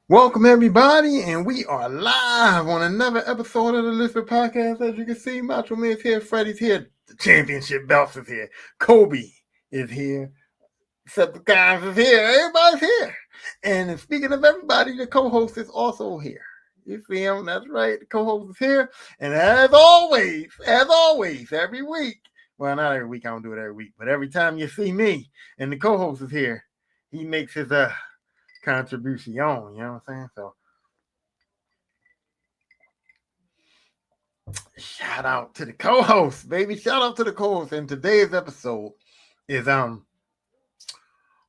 Welcome everybody, and we are live on another episode of the Lister Podcast. As you can see, Macho Man's here, Freddie's here, the championship belts is here, Kobe is here, Septicons is here, everybody's here. And speaking of everybody, the co-host is also here. You see him? That's right, the co-host is here. And as always, every week, well, not every week, I don't do it every week, but every time you see me and the co-host is here, he makes his contribution, you know what I'm saying? So shout out to the co-host, baby. Shout out to the co-host. And today's episode is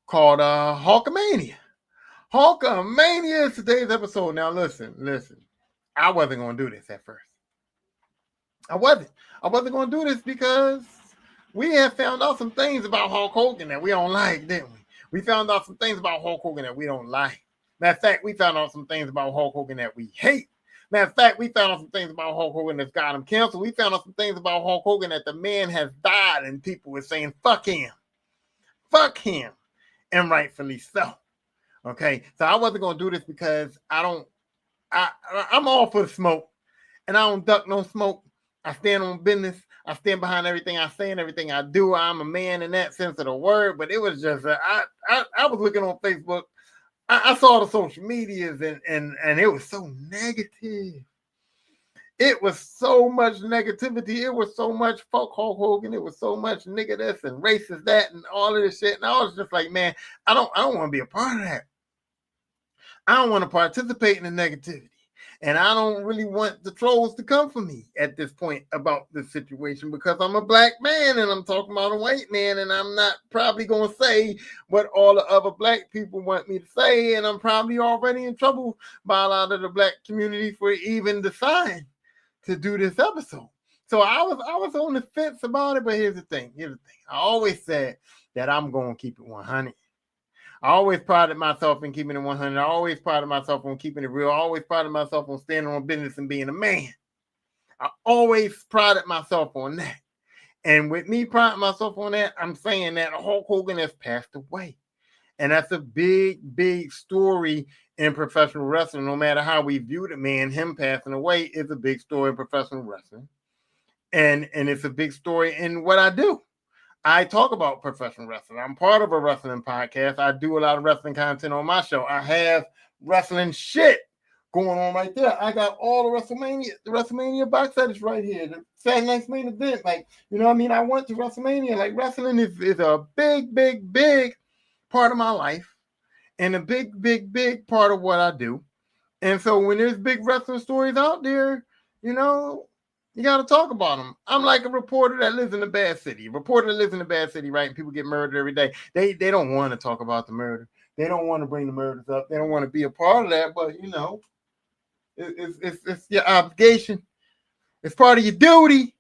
called Hulkamania. Hulkamania is today's episode. Now listen. I wasn't gonna do this at first. I wasn't gonna do this because we have found out some things about Hulk Hogan that we don't like, didn't we? We found out some things about Hulk Hogan that we don't like. Matter of fact, we found out some things about Hulk Hogan that we hate. Matter of fact, we found out some things about Hulk Hogan that's got him canceled. We found out some things about Hulk Hogan that the man has died and people were saying, fuck him, and rightfully so. Okay, so I wasn't going to do this because I'm all for the smoke, and I don't duck no smoke. I stand on business. I stand behind everything I say and everything I do. I'm a man in that sense of the word, but it was just, I was looking on Facebook. I saw the social medias and it was so negative. It was so much negativity. It was so much fuck Hulk Hogan. It was so much nigga this and racist that and all of this shit. And I was just like, man, I don't want to be a part of that. I don't want to participate in the negativity. And I don't really want the trolls to come for me at this point about this situation because I'm a black man and I'm talking about a white man and I'm not probably going to say what all the other black people want me to say. And I'm probably already in trouble by a lot of the black community for even deciding to do this episode. So I was on the fence about it, but here's the thing. I always said that I'm going to keep it 100. I always prided myself in keeping it 100. I always prided myself on keeping it real. I always prided myself on standing on business and being a man. I always prided myself on that. And with me priding myself on that, I'm saying that Hulk Hogan has passed away. And that's a big, big story in professional wrestling. No matter how we view the man, him passing away is a big story in professional wrestling. And it's a big story in what I do. I talk about professional wrestling. I'm part of a wrestling podcast. I do a lot of wrestling content on my show. I have wrestling shit going on right there. I got all the WrestleMania box sets right here. The Saturday Night's Main Event. Like, you know what I mean? I went to WrestleMania. Like, wrestling is a big, big, big part of my life and a big, big, big part of what I do. And so when there's big wrestling stories out there, you know, you got to talk about them. I'm like a reporter that lives in a bad city. A reporter that lives in a bad city, right? And people get murdered every day. They don't want to talk about the murder. They don't want to bring the murders up. They don't want to be a part of that. But, you know, it's your obligation. It's part of your duty.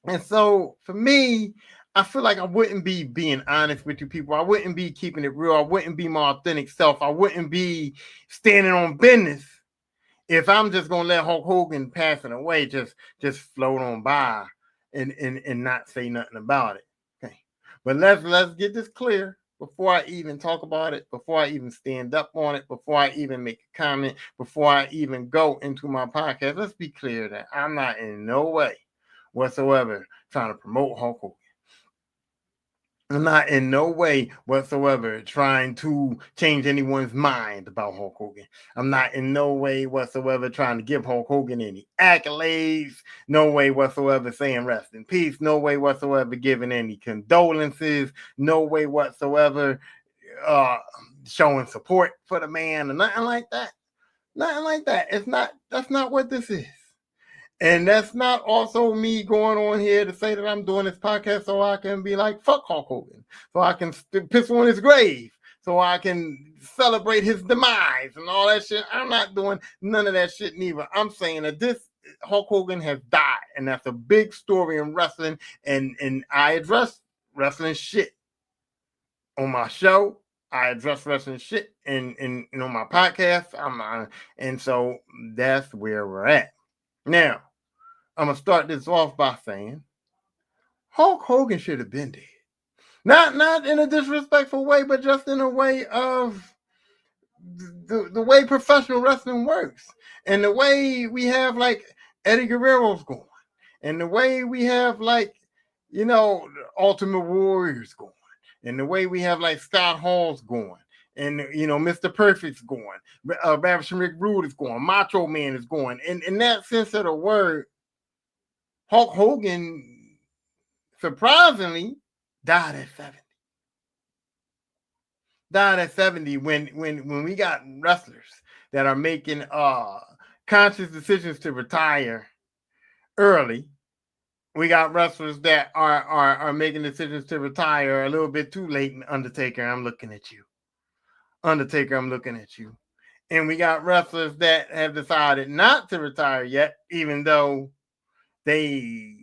And so for me, I feel like I wouldn't be being honest with you people. I wouldn't be keeping it real. I wouldn't be my authentic self. I wouldn't be standing on business if I'm just gonna let Hulk Hogan passing away just float on by and not say nothing about it. Okay. But let's get this clear before I even talk about it, before I even stand up on it, before I even make a comment, before I even go into my podcast. Let's be clear that I'm not in no way whatsoever trying to promote Hulk Hogan. I'm not in no way whatsoever trying to change anyone's mind about Hulk Hogan. I'm not in no way whatsoever trying to give Hulk Hogan any accolades. No way whatsoever saying rest in peace. No way whatsoever giving any condolences. No way whatsoever showing support for the man or nothing like that. Nothing like that. That's not what this is. And that's not also me going on here to say that I'm doing this podcast so I can be like, fuck Hulk Hogan. So I can piss on his grave. So I can celebrate his demise and all that shit. I'm not doing none of that shit neither. I'm saying that this Hulk Hogan has died. And that's a big story in wrestling. And I address wrestling shit on my show. I address wrestling shit in on my podcast. And so that's where we're at. Now, I'm going to start this off by saying Hulk Hogan should have been dead. Not in a disrespectful way, but just in a way of the way professional wrestling works, and the way we have like Eddie Guerrero's going, and the way we have like Ultimate Warriors going, and the way we have like Scott Hall's going, and Mr. Perfect's going, Ravishing Rick Rude is going, Macho Man is going. And in that sense of the word, Hulk Hogan surprisingly died at 70. Died at 70 when we got wrestlers that are making conscious decisions to retire early. We got wrestlers that are making decisions to retire a little bit too late. Undertaker, I'm looking at you. Undertaker, I'm looking at you. And we got wrestlers that have decided not to retire yet, even though they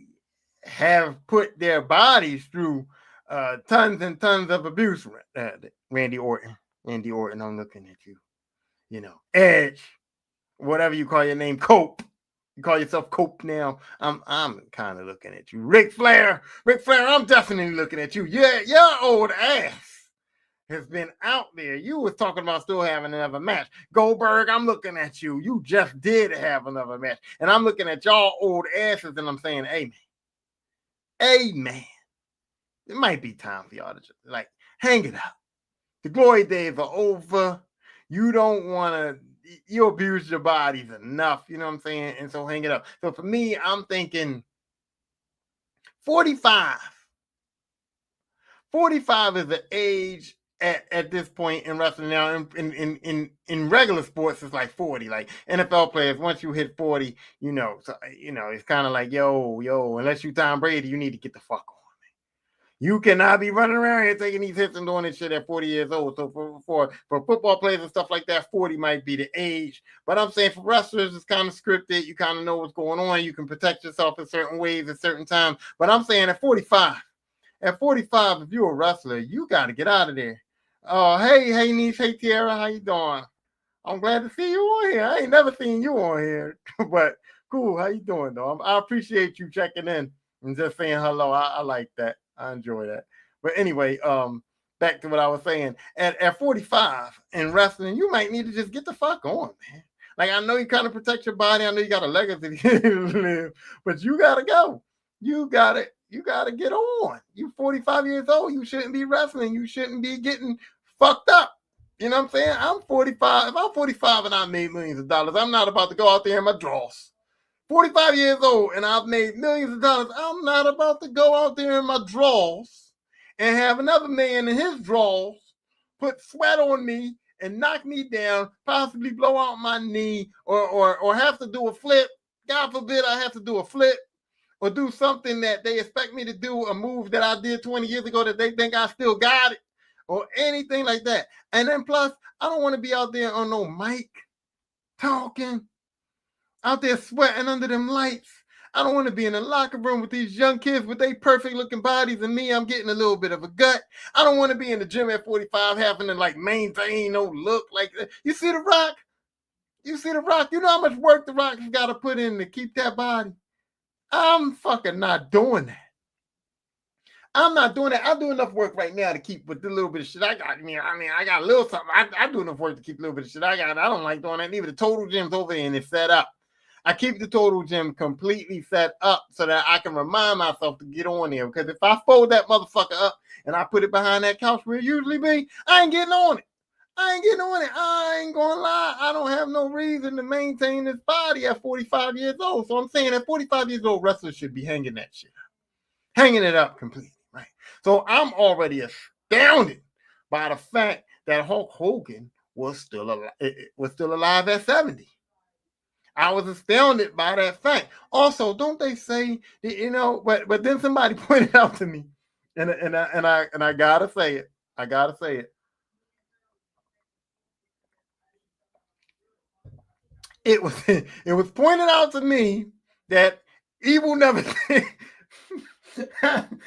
have put their bodies through tons and tons of abuse. Randy Orton, I'm looking at you. Edge, whatever you call your name, Cope. You call yourself Cope now. I'm kind of looking at you. Ric Flair, I'm definitely looking at you. Yeah, your old ass has been out there. You was talking about still having another match. Goldberg, I'm looking at you. You just did have another match. And I'm looking at y'all old asses and I'm saying, hey man, it might be time for y'all to just hang it up. The glory days are over. You don't want to, you abuse your bodies enough, you know what I'm saying? And so hang it up. So for me, I'm thinking 45. 45 is the age at this point in wrestling now. In regular sports, it's like 40. Like NFL players, once you hit 40, it's kind of like, yo, unless you Tom Brady, you need to get the fuck on. You cannot be running around here taking these hits and doing this shit at 40 years old. So for football players and stuff like that, 40 might be the age. But I'm saying for wrestlers, it's kind of scripted. You kind of know what's going on. You can protect yourself in certain ways at certain times. But I'm saying at 45, if you're a wrestler, you got to get out of there. Oh, hey, niece. Hey, Tiara. How you doing? I'm glad to see you on here. I ain't never seen you on here. But cool. How you doing, though? I appreciate you checking in and just saying hello. I like that. I enjoy that. But anyway, back to what I was saying. At 45 in wrestling, you might need to just get the fuck on, man. Like, I know you kind of protect your body. I know you got a legacy to live, but you gotta go. You gotta get on. You 45 years old. You shouldn't be wrestling. You shouldn't be getting fucked up. You know what I'm saying? I'm 45. If I'm 45 and I made millions of dollars, I'm not about to go out there in my drawers. 45 years old and I've made millions of dollars. I'm not about to go out there in my drawers and have another man in his drawers put sweat on me and knock me down, possibly blow out my knee or have to do a flip. God forbid I have to do a flip or do something that they expect me to do, a move that I did 20 years ago that they think I still got it or anything like that. And then plus, I don't want to be out there on no mic talking, out there sweating under them lights. I don't want to be in the locker room with these young kids with their perfect looking bodies and me, I'm getting a little bit of a gut. I don't want to be in the gym at 45 having to maintain no look like that. You see The Rock? You know how much work The Rock's got to put in to keep that body? I'm fucking not doing that. I'm not doing that. I do enough work right now to keep with the little bit of shit I got. I mean, I got a little something. I do enough work to keep a little bit of shit I got. I don't like doing that either. The Total Gym's over there and it's set up. I keep the Total Gym completely set up so that I can remind myself to get on there. Because if I fold that motherfucker up and I put it behind that couch where it usually be, I ain't getting on it. I ain't gonna lie. I don't have no reason to maintain this body at 45 years old. So I'm saying at 45 years old, wrestlers should be hanging that shit up. Hanging it up completely, right? So I'm already astounded by the fact that Hulk Hogan was still alive at 70. I was astounded by that fact. Also, don't they say that, but then somebody pointed out to me, and I gotta say it. It was pointed out to me that evil never I'm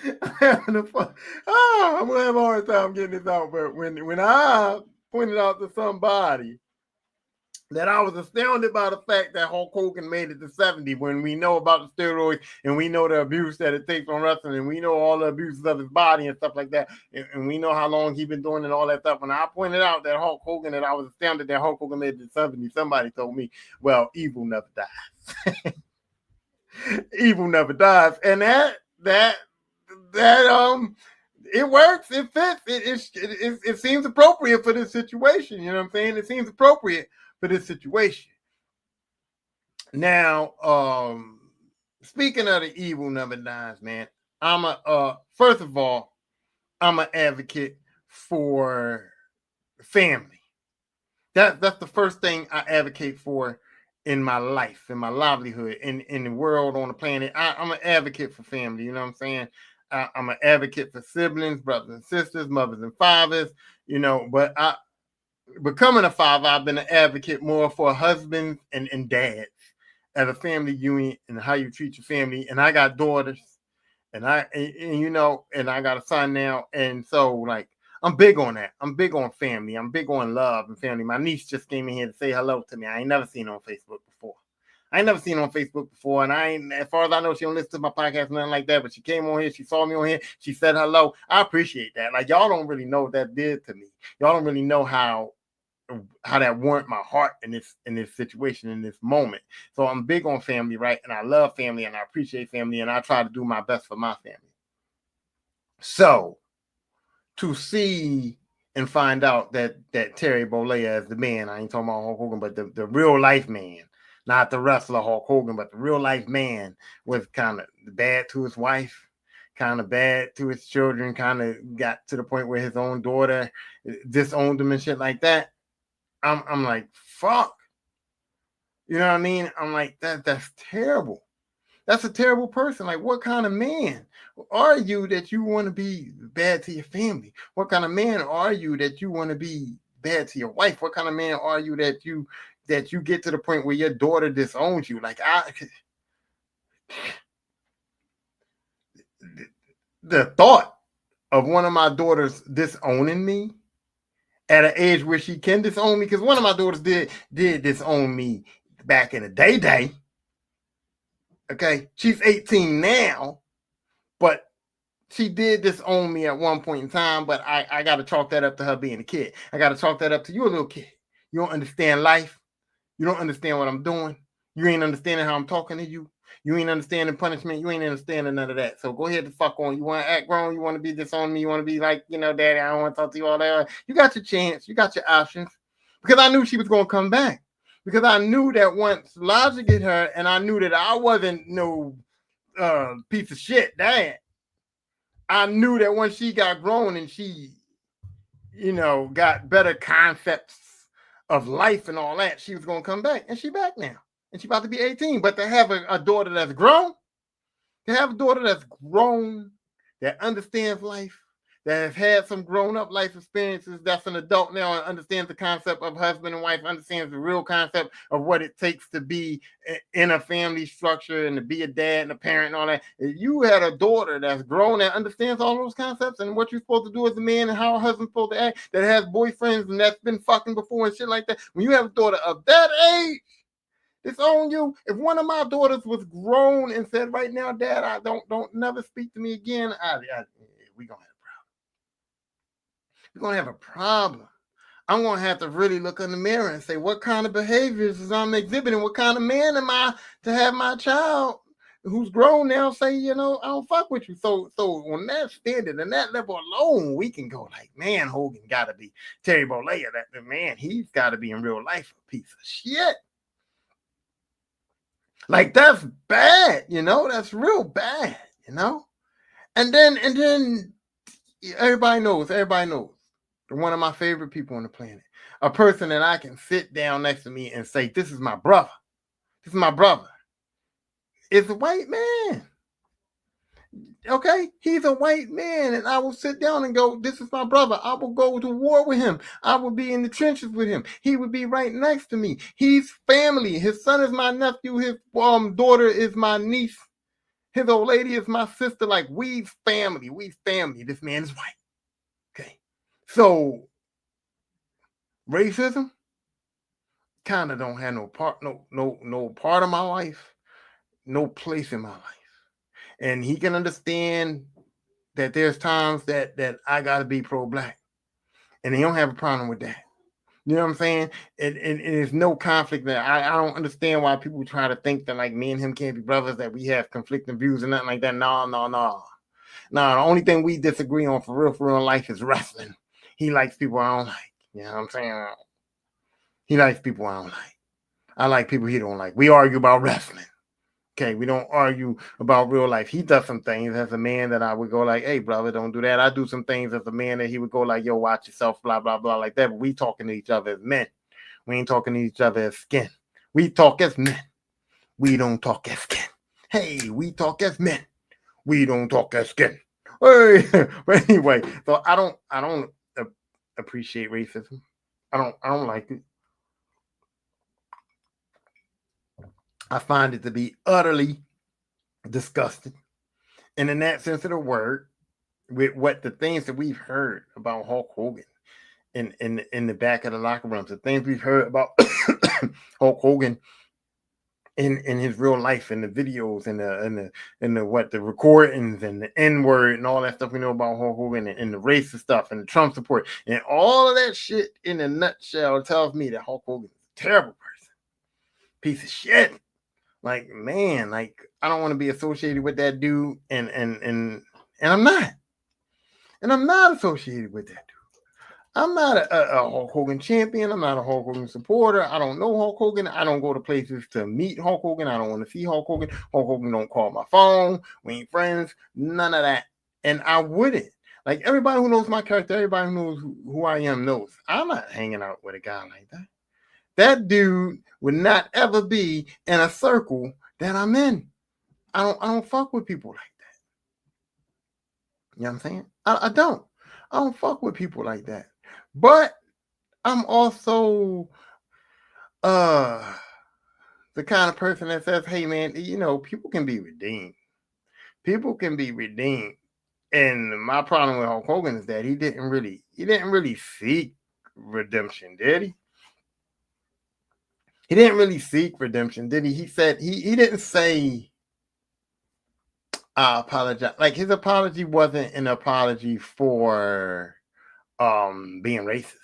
gonna have a hard time getting this out, but when I pointed out to somebody that I was astounded by the fact that Hulk Hogan made it to 70 when we know about the steroids and we know the abuse that it takes on wrestling and we know all the abuses of his body and stuff like that. And we know how long he's been doing and all that stuff. When I pointed out that Hulk Hogan, that I was astounded that Hulk Hogan made it to 70, somebody told me, well, evil never dies. Evil never dies. And that it works, it fits, it seems appropriate for this situation. You know what I'm saying? It seems appropriate for this situation. Now, speaking of the evil never dies, man, I'm first of all, I'm an advocate for family. That's the first thing I advocate for in my life, in my livelihood, in the world, on the planet. I'm an advocate for family. You know what I'm saying? I'm an advocate for siblings, brothers and sisters, mothers and fathers. You know, but becoming a father, I've been an advocate more for husbands and dads as a family unit and how you treat your family. And I got daughters, and you know, and I got a son now, and so like I'm big on that. I'm big on family. I'm big on love and family. My niece just came in here to say hello to me. I ain't never seen her on Facebook before. I ain't never seen her on Facebook before, and I ain't, as far as I know, she don't listen to my podcast, nothing like that. But she came on here, she saw me on here, she said hello. I appreciate that. Like, y'all don't really know what that did to me. Y'all don't really know how that warmed my heart in this situation, in this moment. So I'm big on family, right? And I love family and I appreciate family, and I try to do my best for my family. So to see and find out that Terry Bollea is the man, I ain't talking about Hulk Hogan, but the real life man, not the wrestler Hulk Hogan, but the real life man, was kind of bad to his wife, kind of bad to his children, kind of got to the point where his own daughter disowned him and shit like that. I'm like, fuck. You know what I mean? I'm like, that's terrible. That's a terrible person. Like, what kind of man are you that you want to be bad to your family? What kind of man are you that you want to be bad to your wife? What kind of man are you that you get to the point where your daughter disowns you? Like, the thought of one of my daughters disowning me at an age where she can disown me, because one of my daughters did disown me back in the day. Okay, she's 18 now, but she did disown me at one point in time. But I got to chalk that up to her being a kid. I got to chalk that up to you, a little kid. You don't understand life. You don't understand what I'm doing. You ain't understanding how I'm talking to you. You ain't understanding punishment. You ain't understanding none of that. So go ahead and fuck on. You want to act grown. You want to be disown me. You want to be like, you know, daddy, I don't want to talk to you all that. You got your chance. You got your options. Because I knew she was going to come back. Because I knew that once Logic hit her, and I knew that I wasn't no piece of shit dad. I knew that once she got grown and she, you know, got better concepts of life and all that, she was going to come back. And she back now. And she about to be 18. But to have a daughter that's grown, that understands life, that has had some grown-up life experiences, that's an adult now and understands the concept of husband and wife, understands the real concept of what it takes to be in a family structure and to be a dad and a parent and all that. If you had a daughter that's grown that understands all those concepts and what you're supposed to do as a man and how a husband's supposed to act, that has boyfriends and that's been fucking before and shit like that, when you have a daughter of that age, disown you. If one of my daughters was grown and said, right now, Dad, I don't never speak to me again, we gonna have a problem. We're gonna have a problem. I'm gonna have to really look in the mirror and say, what kind of behaviors is I'm exhibiting? What kind of man am I to have my child who's grown now say, you know, I don't fuck with you? So on that standard and that level alone, we can go like, man, Hogan gotta be Terry Bollea. That man, he's gotta be in real life a piece of shit. Like, that's bad, you know, that's real bad, you know. And then everybody knows one of my favorite people on the planet, a person that I can sit down next to me and say, this is my brother. This is my brother. It's a white man. Okay, he's a white man, and I will sit down and go, this is my brother. I will go to war with him. I will be in the trenches with him. He would be right next to me. He's family. His son is my nephew. His daughter is my niece. His old lady is my sister. Like, we family. This man is white. Okay, so racism, kind of don't have no part, no part of my life, no place in my life. And he can understand that there's times that I gotta be pro-black. And he don't have a problem with that. You know what I'm saying? And there's no conflict there. I don't understand why people try to think that like me and him can't be brothers, that we have conflicting views and nothing like that. No. No, the only thing we disagree on for real in life is wrestling. He likes people I don't like. You know what I'm saying? He likes people I don't like. I like people he don't like. We argue about wrestling. Okay, we don't argue about real life. He does some things as a man that I would go like, hey, brother, don't do that. I do some things as a man that he would go like, yo, watch yourself, blah, blah, blah, like that. But we talking to each other as men. We ain't talking to each other as skin. We talk as men. We don't talk as skin. Hey, we talk as men. We don't talk as skin. Hey, but anyway, so I don't appreciate racism. I don't like it. I find it to be utterly disgusting. And in that sense of the word, with what the things that we've heard about Hulk Hogan in the back of the locker rooms, the things we've heard about Hulk Hogan in his real life, and the videos and the recordings and the N-word and all that stuff we know about Hulk Hogan, and the racist stuff and the Trump support and all of that shit in a nutshell tells me that Hulk Hogan is a terrible person, piece of shit. Like, man, like I don't want to be associated with that dude, and I'm not. And I'm not associated with that dude. I'm not a Hulk Hogan champion. I'm not a Hulk Hogan supporter. I don't know Hulk Hogan. I don't go to places to meet Hulk Hogan. I don't want to see Hulk Hogan. Hulk Hogan don't call my phone. We ain't friends. None of that. And I wouldn't. Like, everybody who knows my character, everybody who knows who I am knows I'm not hanging out with a guy like that. That dude would not ever be in a circle that I'm in. I don't fuck with people like that. You know what I'm saying? I don't fuck with people like that. But I'm also the kind of person that says, hey man, people can be redeemed. People can be redeemed. And my problem with Hulk Hogan is that he didn't really seek redemption, did he? He didn't really seek redemption, did he? He said he didn't say I apologize. Like, his apology wasn't an apology for being racist.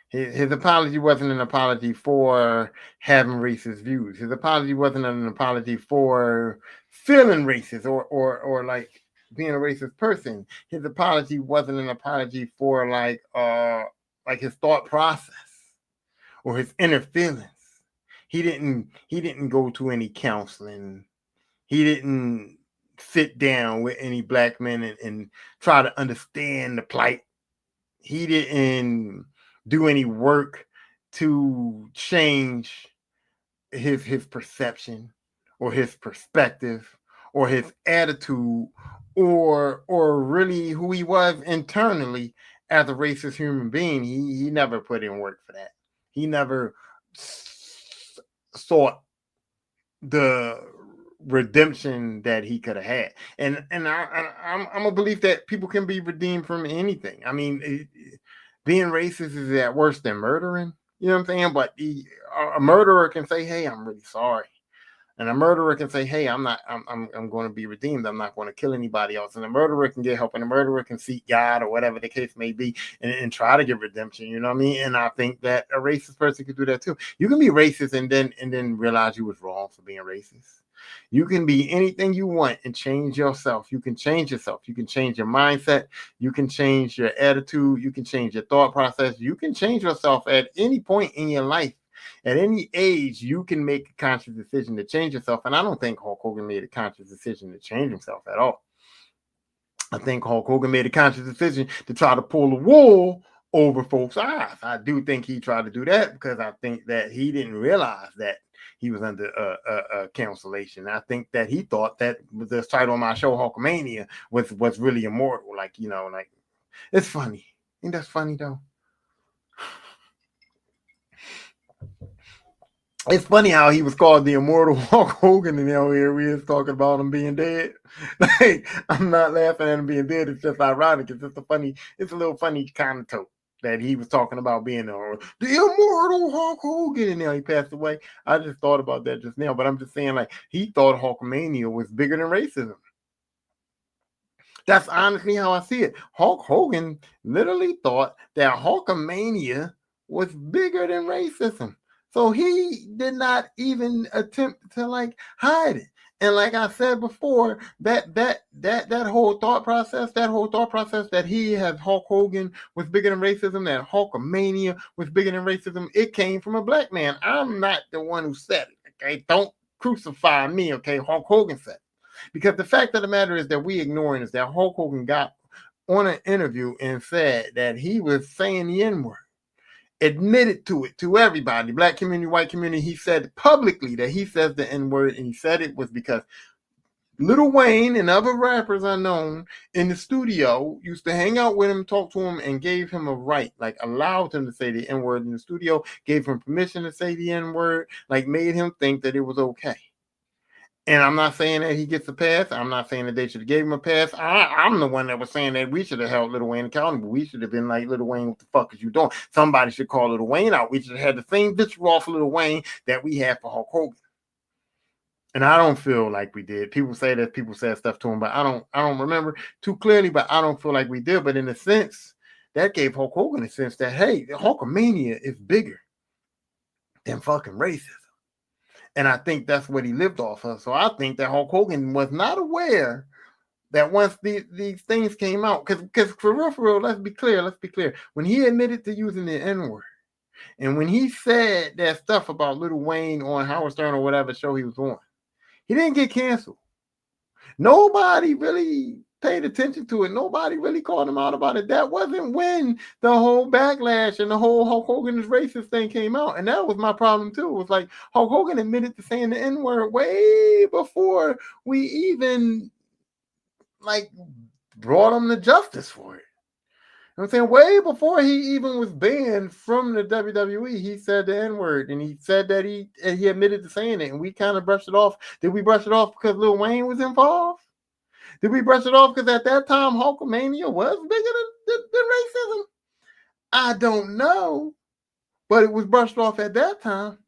His apology wasn't an apology for having racist views. His apology wasn't an apology for feeling racist or like being a racist person. His apology wasn't an apology for like his thought process or his inner feelings. He didn't go to any counseling. He didn't sit down with any black men and try to understand the plight. He didn't do any work to change his perception or his perspective or his attitude or really who he was internally as a racist human being. He never put in work for that. He never sought the redemption that he could have had. And I'm a belief that people can be redeemed from anything. I mean, being racist is at worse than murdering. You know what I'm saying? But a murderer can say, hey, I'm really sorry. And a murderer can say, hey, I'm going to be redeemed. I'm not going to kill anybody else. And a murderer can get help, and a murderer can seek God or whatever the case may be and try to get redemption. You know what I mean? And I think that a racist person could do that too. You can be racist and then realize you was wrong for being racist. You can be anything you want and change yourself. You can change yourself. You can change your mindset. You can change your attitude. You can change your thought process. You can change yourself at any point in your life. At any age, you can make a conscious decision to change yourself. And I don't think Hulk Hogan made a conscious decision to change himself at all. I think Hulk Hogan made a conscious decision to try to pull the wool over folks' eyes. I do think he tried to do that because I think that he didn't realize that he was under cancellation. I think that he thought that the title of my show, Hulkamania, was really immortal. Like, like, it's funny. Ain't that funny though? It's funny how he was called the immortal Hulk Hogan, and here we is talking about him being dead. Like, I'm not laughing at him being dead. It's just ironic. It's just it's a little funny connote. that he was talking about being the immortal Hulk Hogan, and now he passed away. I just thought about that just now, but I'm just saying, like, he thought Hulkamania was bigger than racism. That's honestly how I see it. Hulk Hogan literally thought that Hulkamania was bigger than racism. So he did not even attempt to like hide it. And like I said before, that whole thought process, that he had Hulk Hogan was bigger than racism, that Hulkamania was bigger than racism, it came from a black man. I'm not the one who said it. Okay, don't crucify me. Okay, Hulk Hogan said it. Because the fact of the matter is that we ignoring is that Hulk Hogan got on an interview and said that he was saying the N-word, admitted to it to everybody, black community, white community. He said publicly that he says the N-word, and he said it was because Lil Wayne and other rappers I known in the studio used to hang out with him, talk to him, and gave him a right, like allowed him to say the N-word in the studio, gave him permission to say the N-word, like made him think that it was okay. And I'm not saying that he gets a pass. I'm not saying that they should have gave him a pass. I'm the one that was saying that we should have held Lil Wayne accountable. We should have been like, Lil Wayne, what the fuck is you doing? Somebody should call Lil Wayne out. We should have had the same vitriol off Lil Wayne that we had for Hulk Hogan. And I don't feel like we did. People say that people said stuff to him, but I don't remember too clearly, but I don't feel like we did. But in a sense, that gave Hulk Hogan a sense that, hey, Hulkamania is bigger than fucking racism. And I think that's what he lived off of. So I think that Hulk Hogan was not aware that once these things came out, because for real, let's be clear. When he admitted to using the N-word, and when he said that stuff about Lil Wayne on Howard Stern or whatever show he was on, he didn't get canceled. Nobody really paid attention to it. Nobody really called him out about it. That wasn't when the whole backlash and the whole Hulk Hogan is racist thing came out. And that was my problem too. It was like Hulk Hogan admitted to saying the N-word way before we even like brought him to justice for it. You know what I'm saying? Way before he even was banned from the WWE, he said the N-word, and he said that he admitted to saying it, and we kind of brushed it off. Did we brush it off because Lil Wayne was involved? Did we brush it off because at that time Hulkamania was bigger than racism? I don't know, but it was brushed off at that time.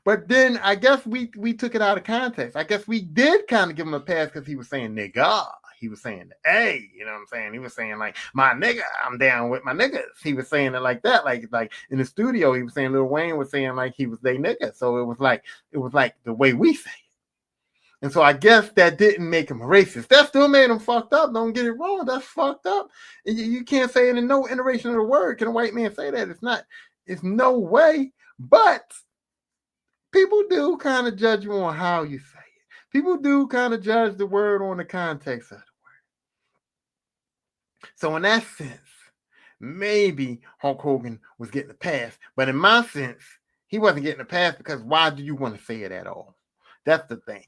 But then I guess we took it out of context. I guess we did kind of give him a pass because he was saying nigga. He was saying, hey, you know what I'm saying? He was saying like, my nigga, I'm down with my niggas. He was saying it like that. Like in the studio, he was saying Lil Wayne was saying like he was they nigga. So it was like the way we say it. And so I guess that didn't make him a racist. That still made him fucked up. Don't get it wrong. That's fucked up. You can't say it in no iteration of the word. Can a white man say that? It's no way. But people do kind of judge you on how you say it. People do kind of judge the word on the context of the word. So in that sense, maybe Hulk Hogan was getting a pass. But in my sense, he wasn't getting a pass because why do you want to say it at all? That's the thing.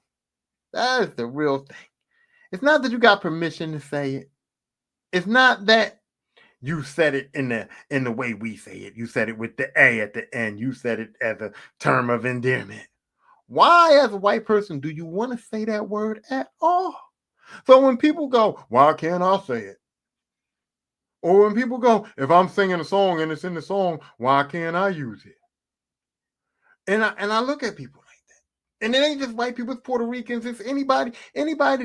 That is the real thing. It's not that you got permission to say it. It's not that you said it in the way we say it. You said it with the A at the end. You said it as a term of endearment. Why, as a white person, do you want to say that word at all? So when people go, why can't I say it? Or when people go, if I'm singing a song and it's in the song, why can't I use it? And I look at people like that. And it ain't just white people, it's Puerto Ricans, it's anybody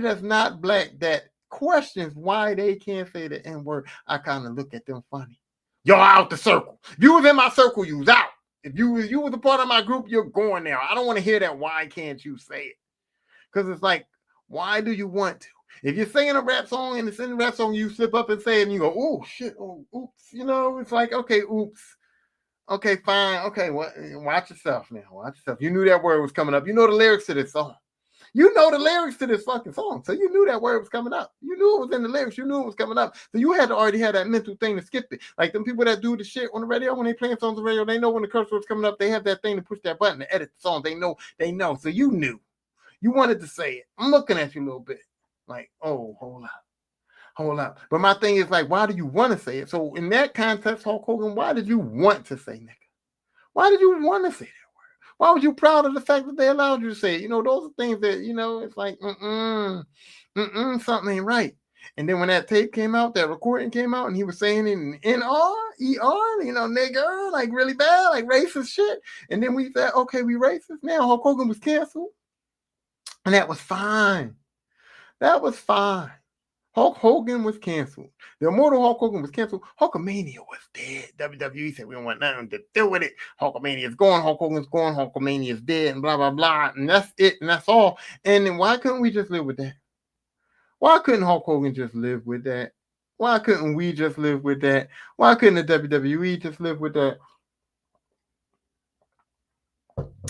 that's not black that questions why they can't say the N-word. I kind of look at them funny. Y'all out the circle. If you was in my circle, you was out. If you was a part of my group, you're going there. I don't want to hear that. Why can't you say it? Because it's like, why do you want to? If you're singing a rap song and it's in the rap song, you slip up and say it and you go, oh shit, oh oops. You know, it's like, okay, oops. Okay, fine. Okay, watch yourself now. Watch yourself. You knew that word was coming up. You know the lyrics to this song. You know the lyrics to this fucking song. So you knew that word was coming up. You knew it was in the lyrics. You knew it was coming up. So you had to already have that mental thing to skip it. Like them people that do the shit on the radio, when they playing songs on the radio, they know when the curse word's coming up. They have that thing to push that button to edit the song. They know. So you knew. You wanted to say it. I'm looking at you a little bit. Like, oh, hold up. But my thing is like, why do you want to say it? So in that context, Hulk Hogan, why did you want to say nigga? Why did you want to say that word? Why was you proud of the fact that they allowed you to say it? You know, those are things that, you know, it's like, something ain't right. And then when that tape came out, that recording came out, and he was saying it in NR, ER, nigger, like really bad, like racist shit. And then we said, okay, we racist now. Hulk Hogan was canceled. And that was fine. That was fine. Hulk Hogan was canceled. The Immortal Hulk Hogan was canceled. Hulkamania was dead. WWE said we don't want nothing to do with it. Hulkamania is gone. Hulk Hogan's gone. Hulkamania is dead, and blah, blah, blah. And that's it, and that's all. And then why couldn't we just live with that? Why couldn't Hulk Hogan just live with that? Why couldn't we just live with that? Why couldn't the WWE just live with that?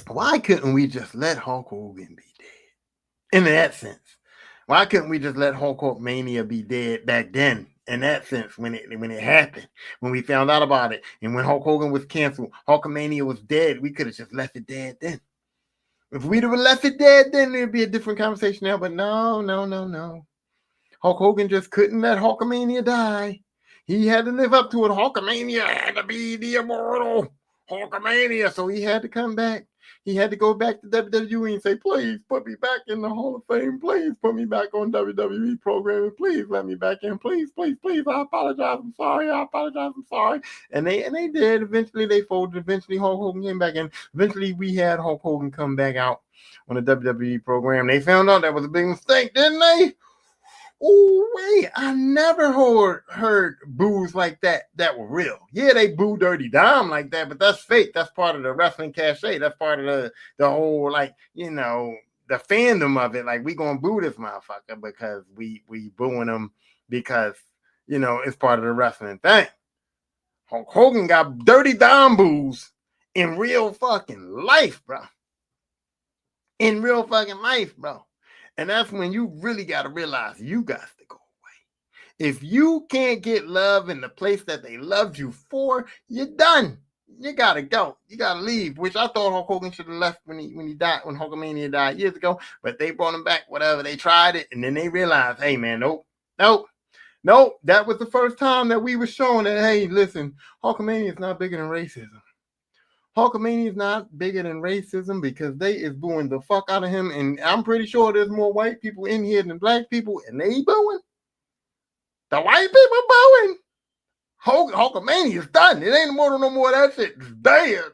Why couldn't we just let Hulk Hogan be dead? In that sense. Why couldn't we just let Hulkamania be dead back then? In that sense, when it happened, when we found out about it, and when Hulk Hogan was canceled, Hulkamania was dead. We could have just left it dead then. If we'd have left it dead, then it'd be a different conversation now. But no. Hulk Hogan just couldn't let Hulkamania die. He had to live up to it. Hulkamania had to be the immortal Hulkamania, so he had to come back. He had to go back to WWE and say, please put me back in the Hall of Fame. Please put me back on WWE programming. Please let me back in. Please. I apologize. I'm sorry. And they did. Eventually they folded. Eventually Hulk Hogan came back in. Eventually we had Hulk Hogan come back out on the WWE program. They found out that was a big mistake, didn't they? Oh, wait, I never heard boos like that were real. Yeah, they boo Dirty Dom like that, but that's fake. That's part of the wrestling cachet. That's part of the whole, like, the fandom of it. Like, we gonna boo this motherfucker because we booing him because, it's part of the wrestling thing. Hulk Hogan got Dirty Dom boos in real fucking life, bro. In real fucking life, bro. And that's when you really got to realize you got to go away. If you can't get love in the place that they loved you for, you're done. You got to go. You got to leave, which I thought Hulk Hogan should have left when he died, when Hulkamania died years ago. But they brought him back, whatever. They tried it, and then they realized, hey, man, nope. That was the first time that we were shown that, hey, listen, Hulkamania is not bigger than racism. Hulkamania is not bigger than racism because they is booing the fuck out of him. And I'm pretty sure there's more white people in here than black people, and they booing. The white people booing. Hulkamania is done. It ain't immortal no more. That shit is dead.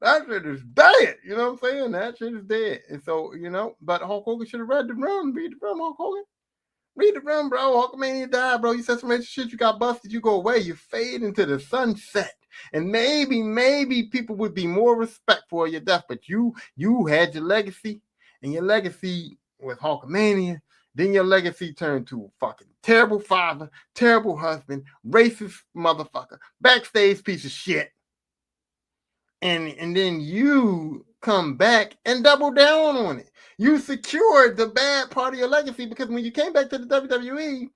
That shit is dead. You know what I'm saying? That shit is dead. And so, but Hulk Hogan should have read the room. Read the room, Hulk Hogan. Read the room, bro. Hulkamania died, bro. You said some racist shit. You got busted. You go away. You fade into the sunset. And maybe people would be more respectful of your death, but you had your legacy, and your legacy was Hulkamania. Then your legacy turned to a fucking terrible father, terrible husband, racist motherfucker, backstage piece of shit. And then you come back and double down on it. You secured the bad part of your legacy because when you came back to the WWE,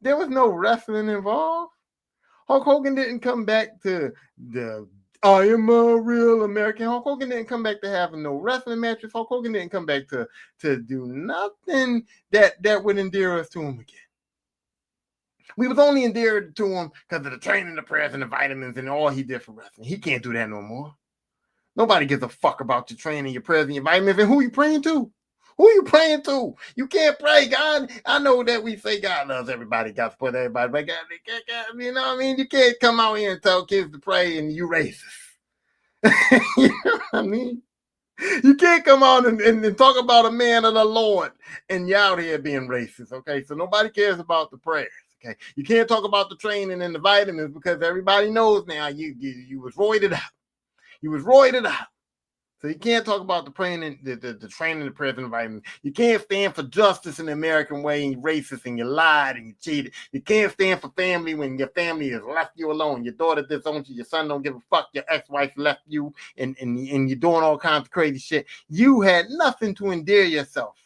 there was no wrestling involved. Hulk Hogan didn't come back to the I am a real American. Hulk Hogan didn't come back to having no wrestling matches. Hulk Hogan didn't come back to do nothing that would endear us to him again. We was only endeared to him because of the training, the prayers, and the vitamins, and all he did for wrestling. He can't do that no more. Nobody gives a fuck about your training, your prayers, and your vitamins, and who you praying to. Who are you praying to? You can't pray, God. I know that we say God loves everybody, God support everybody, but God, you know what I mean? You can't come out here and tell kids to pray and you racist. You know what I mean? You can't come out and talk about a man of the Lord and you out here being racist, okay? So nobody cares about the prayers, okay? You can't talk about the training and the vitamins because everybody knows now you was roided out. You was roided out. So you can't talk about the training, the training, the prayers, and the vitamins. You can't stand for justice in the American way, and you're racist, and you lied, and you cheated. You can't stand for family when your family has left you alone. Your daughter disowns you. Your son don't give a fuck. Your ex-wife left you, and you're doing all kinds of crazy shit. You had nothing to endear yourself.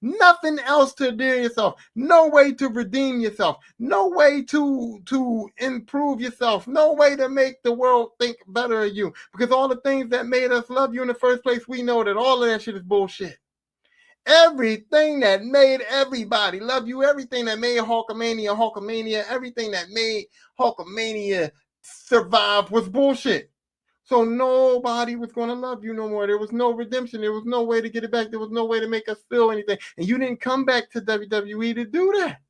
Nothing else to endear yourself. No way to redeem yourself. No way to improve yourself. No way to make the world think better of you. Because all the things that made us love you in the first place, we know that all of that shit is bullshit. Everything that made everybody love you, everything that made Hulkamania, everything that made Hulkamania survive was bullshit. So nobody was going to love you no more. There was no redemption. There was no way to get it back. There was no way to make us feel anything. And you didn't come back to WWE to do that.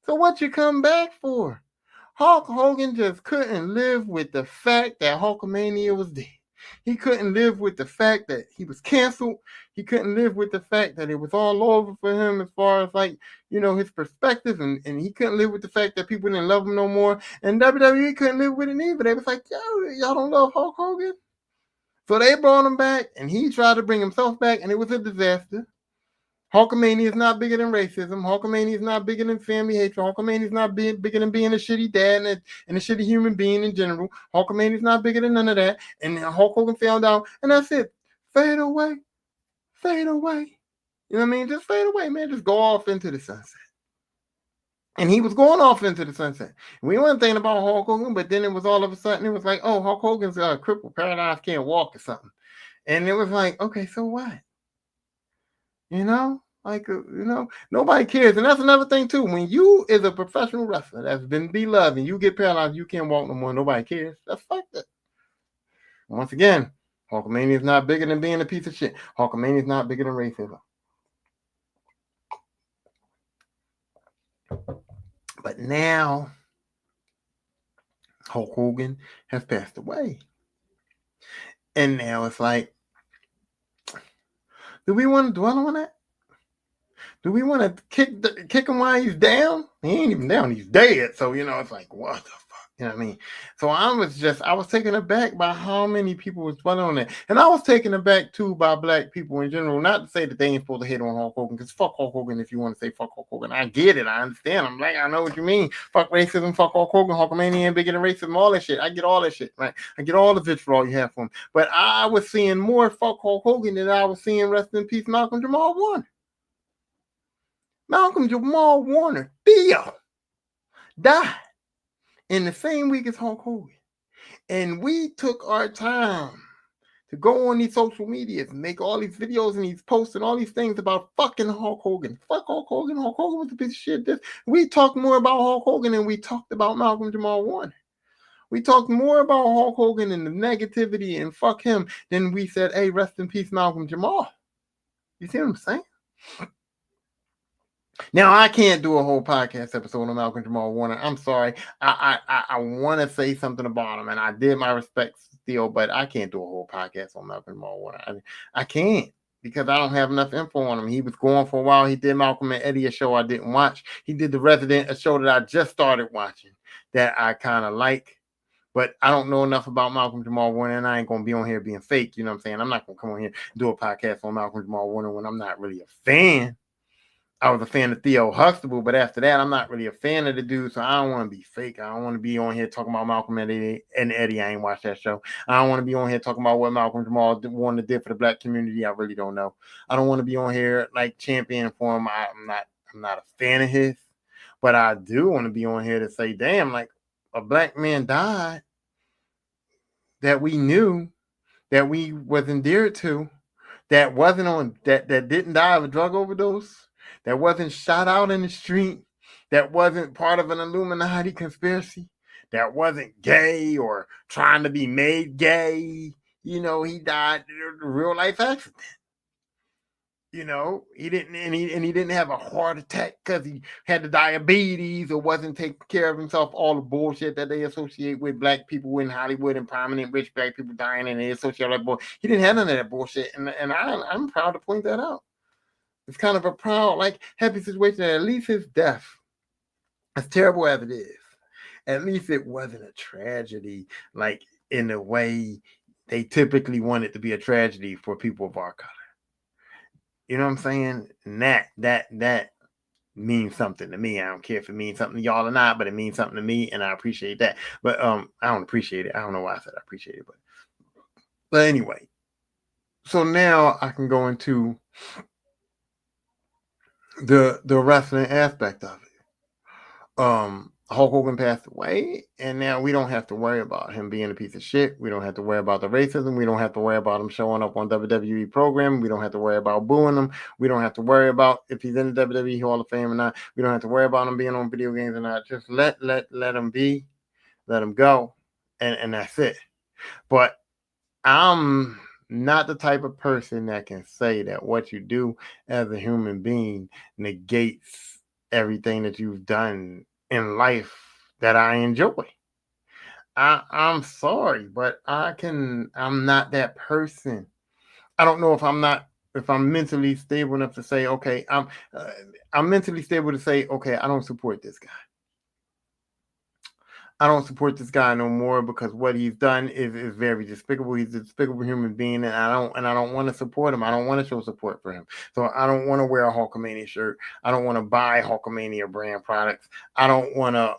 So what you come back for? Hulk Hogan just couldn't live with the fact that Hulkamania was dead. He couldn't live with the fact that he was canceled. He couldn't live with the fact that it was all over for him as far as like, his perspective. And he couldn't live with the fact that people didn't love him no more. And WWE couldn't live with it either. They was like, yo, y'all don't love Hulk Hogan? So they brought him back and he tried to bring himself back and it was a disaster. Hulkamania is not bigger than racism. Hulkamania is not bigger than family hatred. Hulkamania is not bigger than being a shitty dad and a shitty human being in general. Hulkamania is not bigger than none of that. And Hulk Hogan fell down, and that's it. Fade away. Fade away. You know what I mean? Just fade away, man. Just go off into the sunset. And he was going off into the sunset. We weren't thinking about Hulk Hogan, but then it was all of a sudden, it was like, oh, Hulk Hogan's crippled, paralyzed, can't walk or something. And it was like, okay, so what? Nobody cares. And that's another thing too. When you is a professional wrestler that's been beloved and you get paralyzed, you can't walk no more, nobody cares. That's fucked up. Once again, Hulkamania is not bigger than being a piece of shit. Hulkamania is not bigger than racism. But now, Hulk Hogan has passed away. And now it's like, do we want to dwell on that? Do we want to kick him while he's down? He ain't even down. He's dead. So, it's like, what the fuck? You know what I mean? So I was taken aback by how many people was dwelling on that. And I was taken aback, too, by black people in general. Not to say that they ain't supposed to hate on Hulk Hogan, because fuck Hulk Hogan if you want to say fuck Hulk Hogan. I get it. I understand. I'm like, I know what you mean. Fuck racism, fuck Hulk Hogan, Hulkamania ain't bigger than racism, all that shit. I get all that shit, right? I get all the vitriol you have for him. But I was seeing more fuck Hulk Hogan than I was seeing, rest in peace, Malcolm Jamal Warner. Malcolm Jamal Warner, Theo, died in the same week as Hulk Hogan. And we took our time to go on these social medias and make all these videos and these posts and all these things about fucking Hulk Hogan. Fuck Hulk Hogan. Hulk Hogan was a piece of shit. We talked more about Hulk Hogan than we talked about Malcolm Jamal Warner. We talked more about Hulk Hogan and the negativity and fuck him than we said, hey, rest in peace, Malcolm Jamal. You see what I'm saying? Now, I can't do a whole podcast episode on Malcolm Jamal Warner. I'm sorry. I want to say something about him, and I did my respects still, but I can't do a whole podcast on Malcolm Jamal Warner. I can't, because I don't have enough info on him. He was gone for a while. He did Malcolm and Eddie, a show I didn't watch. He did The Resident, a show that I just started watching that I kind of like. But I don't know enough about Malcolm Jamal Warner, and I ain't going to be on here being fake. You know what I'm saying? I'm not going to come on here and do a podcast on Malcolm Jamal Warner when I'm not really a fan. I was a fan of Theo Huxtable, but after that, I'm not really a fan of the dude, so I don't want to be fake. I don't want to be on here talking about Malcolm and Eddie. I ain't watched that show. I don't want to be on here talking about what Malcolm Jamal Warner did for the black community. I really don't know. I don't want to be on here like championing for him. I'm not a fan of his, but I do want to be on here to say, damn, like a black man died that we knew, that we was endeared to, that wasn't on that didn't die of a drug overdose, that wasn't shot out in the street, that wasn't part of an Illuminati conspiracy, that wasn't gay or trying to be made gay. He died in a real life accident. He didn't have a heart attack because he had the diabetes or wasn't taking care of himself. All the bullshit that they associate with black people in Hollywood and prominent rich black people dying, and they associate that bullshit. He didn't have none of that bullshit, and I'm proud to point that out. It's kind of a proud, like, happy situation that at least his death, as terrible as it is, at least it wasn't a tragedy, like in the way they typically want it to be a tragedy for people of our color. You know what I'm saying? And that means something to me. I don't care if it means something to y'all or not, but it means something to me, and I appreciate that. But I don't appreciate it. I don't know why I said I appreciate it, but anyway. So now I can go into the wrestling aspect of it. Hulk Hogan passed away, and now we don't have to worry about him being a piece of shit. We don't have to worry about the racism. We don't have to worry about him showing up on WWE program. We don't have to worry about booing him. We don't have to worry about if he's in the WWE Hall of Fame or not. We don't have to worry about him being on video games or not. Just let him be, let him go, and that's it. But I'm not the type of person that can say that what you do as a human being negates everything that you've done in life that I enjoy. I'm sorry, but I'm not that person. I don't know if I'm mentally stable enough to say, okay, uh, I'm mentally stable to say, okay, I don't support this guy. I don't support this guy no more because what he's done is very despicable. He's a despicable human being, and I don't want to support him. I don't want to show support for him. So I don't want to wear a Hulkamania shirt. I don't want to buy Hulkamania brand products. I don't want to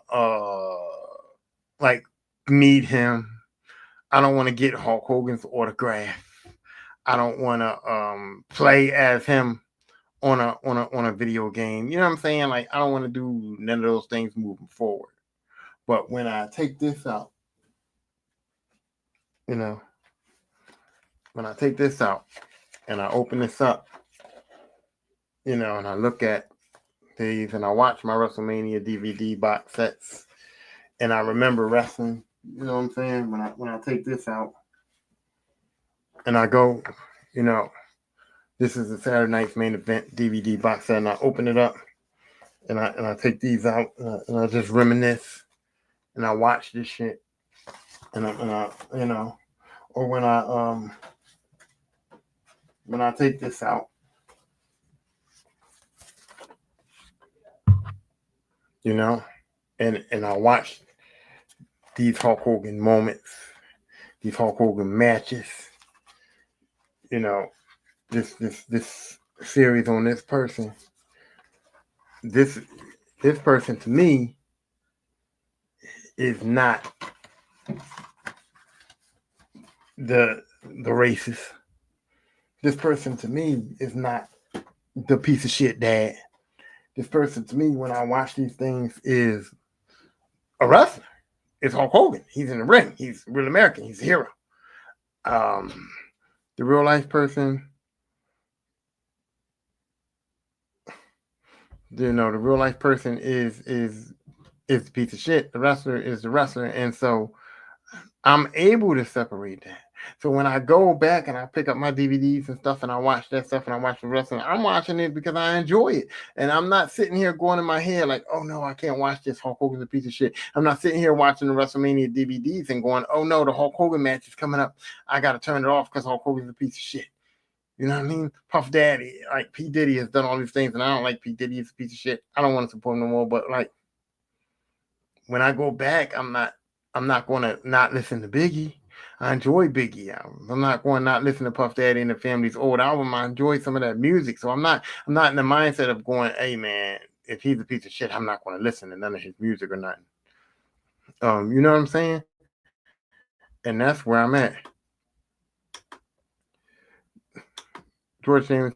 like meet him. I don't want to get Hulk Hogan's autograph. I don't want to play as him on a video game. You know what I'm saying? Like I don't want to do none of those things moving forward. But when I take this out, you know, when I take this out and I open this up, you know, and I look at these and I watch my WrestleMania DVD box sets and I remember wrestling, you know what I'm saying? When I take this out and I go, you know, this is the Saturday Night's Main Event DVD box set, and I open it up and I take these out and I just reminisce and I watch this shit and I you know, or when I take this out, you know, and I watch these Hulk Hogan moments, these Hulk Hogan matches, you know, this series on this person. This person to me is not the racist. This person to me is not the piece of shit dad. This person to me, when I watch these things, is a wrestler. It's Hulk Hogan. He's in the ring. He's real American. He's a hero. The real life person, you know, the real life person is the piece of shit. The wrestler is the wrestler, and so I'm able to separate that. So when I go back and I pick up my DVDs and stuff and I watch that stuff and I watch the wrestling, I'm watching it because I enjoy it. And I'm not sitting here going in my head like, oh no, I can't watch this. Hulk Hogan's a piece of shit. I'm not sitting here watching the WrestleMania DVDs and going, oh no, the Hulk Hogan match is coming up. I got to turn it off because Hulk Hogan's a piece of shit. You know what I mean? Puff Daddy, like P. Diddy has done all these things and I don't like P. Diddy. He's a piece of shit. I don't want to support him no more. But like when I go back, I'm not going to not listen to Biggie. I enjoy Biggie albums. I'm not going to not listen to Puff Daddy and the Family's old album. I enjoy some of that music. So I'm not in the mindset of going, hey man, if he's a piece of shit, I'm not going to listen to none of his music or nothing. You know what I'm saying? And that's where I'm at. George James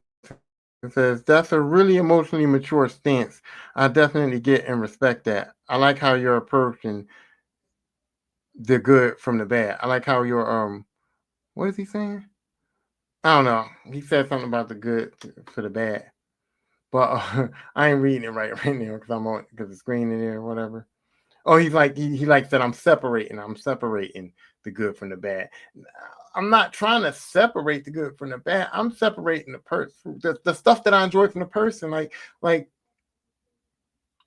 says, that's a really emotionally mature stance. I definitely get and respect that. I like how you're approaching the good from the bad. I like how you're what is he saying? I don't know. He said something about the good for the bad, but I ain't reading it right now because the screen in there or whatever. Oh, he's like he likes that I'm separating the good from the bad. I'm not trying to separate the good from the bad. I'm separating the person, the stuff that I enjoy from the person. Like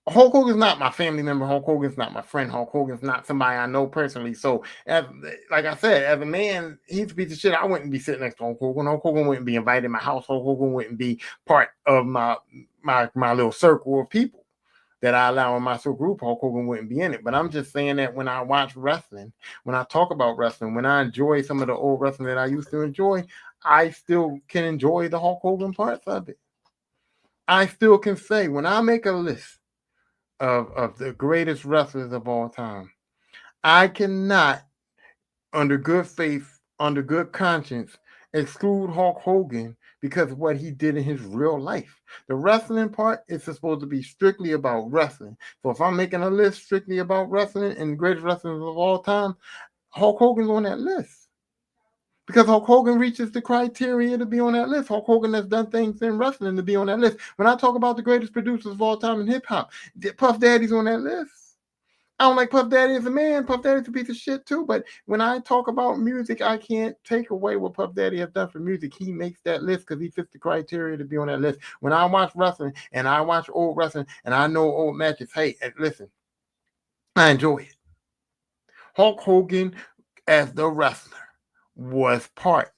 Hulk Hogan's not my family member. Hulk Hogan's not my friend. Hulk Hogan's not somebody I know personally. So, like I said, as a man, he's a piece of shit. I wouldn't be sitting next to Hulk Hogan. Hulk Hogan wouldn't be invited to my house. Hulk Hogan wouldn't be part of my little circle of people that I allow in my circle group. Hulk Hogan wouldn't be in it. But I'm just saying that when I watch wrestling, when I talk about wrestling, when I enjoy some of the old wrestling that I used to enjoy, I still can enjoy the Hulk Hogan parts of it. I still can say when I make a list of the greatest wrestlers of all time, I cannot, under good faith, under good conscience, exclude Hulk Hogan because of what he did in his real life. The wrestling part is supposed to be strictly about wrestling. So if I'm making a list strictly about wrestling and greatest wrestlers of all time, Hulk Hogan's on that list. Because Hulk Hogan reaches the criteria to be on that list. Hulk Hogan has done things in wrestling to be on that list. When I talk about the greatest producers of all time in hip hop, Puff Daddy's on that list. I don't like Puff Daddy as a man. Puff Daddy's a piece of shit too. But when I talk about music, I can't take away what Puff Daddy has done for music. He makes that list because he fits the criteria to be on that list. When I watch wrestling and I watch old wrestling and I know old matches, hey, listen, I enjoy it. Hulk Hogan as the wrestler was part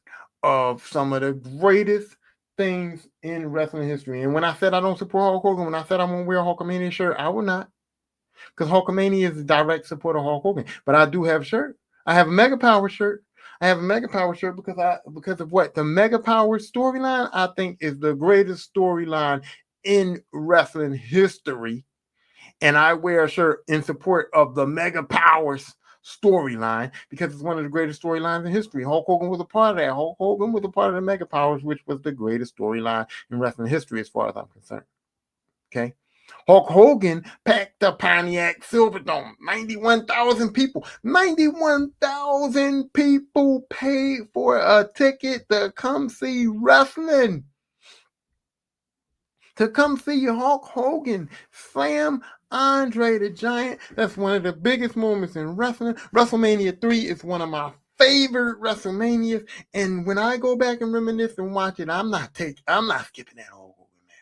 of some of the greatest things in wrestling history. And when I said I don't support Hulk Hogan, when I said I won't wear a Hulkamania shirt, I will not. Because Hulkamania is a direct supporter of Hulk Hogan. But I do have a shirt. I have a Mega Power shirt. I have a Mega Power shirt because of what? The Mega Power storyline, I think, is the greatest storyline in wrestling history. And I wear a shirt in support of the Mega Powers storyline because it's one of the greatest storylines in history. Hulk Hogan was a part of that. Hulk Hogan was a part of the Mega Powers, which was the greatest storyline in wrestling history as far as I'm concerned. Okay. Hulk Hogan packed the Pontiac Silverdome. 91,000 people. 91,000 people paid for a ticket to come see wrestling. To come see Hulk Hogan slam Andre the Giant. That's one of the biggest moments in wrestling. WrestleMania 3 is one of my favorite WrestleManias. And when I go back and reminisce and watch it, I'm not skipping that Hulk Hogan match.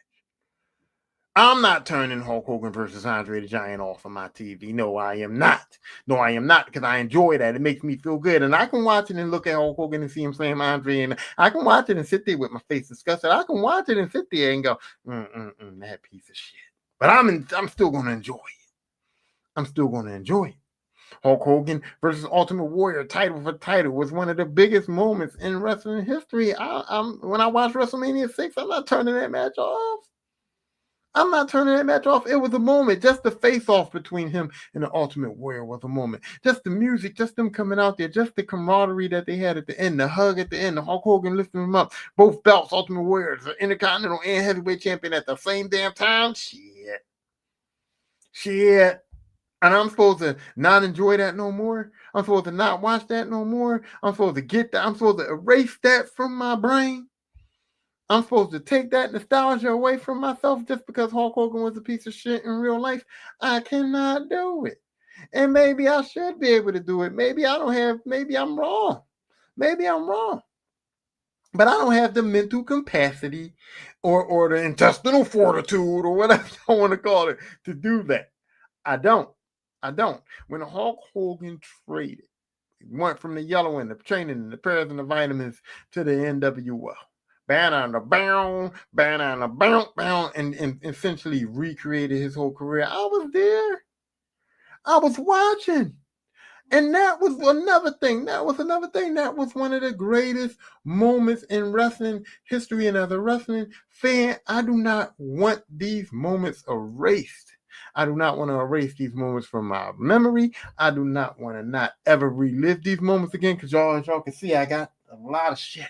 I'm not turning Hulk Hogan versus Andre the Giant off of my TV. No, I am not. No, I am not, because I enjoy that. It makes me feel good. And I can watch it and look at Hulk Hogan and see him slam Andre. And I can watch it and sit there with my face disgusted. I can watch it and sit there and go, that piece of shit. But I'm still going to enjoy it. I'm still going to enjoy it. Hulk Hogan versus Ultimate Warrior, title for title, was one of the biggest moments in wrestling history. When I watched WrestleMania 6, I'm not turning that match off. I'm not turning that match off. It was a moment. Just the face-off between him and the Ultimate Warrior was a moment. Just the music, just them coming out there, just the camaraderie that they had at the end, the hug at the end, the Hulk Hogan lifting him up. Both belts, Ultimate Warrior, the Intercontinental and Heavyweight Champion at the same damn time. Shit. And I'm supposed to not enjoy that no more. I'm supposed to not watch that no more. I'm supposed to get that. I'm supposed to erase that from my brain. I'm supposed to take that nostalgia away from myself just because Hulk Hogan was a piece of shit in real life. I cannot do it. And maybe I should be able to do it. Maybe I'm wrong. Maybe I'm wrong. But I don't have the mental capacity or the intestinal fortitude or whatever you want to call it to do that. I don't. When Hulk Hogan traded, he went from the yellow and the training and the prayers and the vitamins to the NWO. And essentially recreated his whole career. I was there. I was watching. And that was another thing. That was one of the greatest moments in wrestling history. And as a wrestling fan, I do not want these moments erased. I do not want to erase these moments from my memory. I do not want to not ever relive these moments again, because as y'all can see, I got a lot of shit.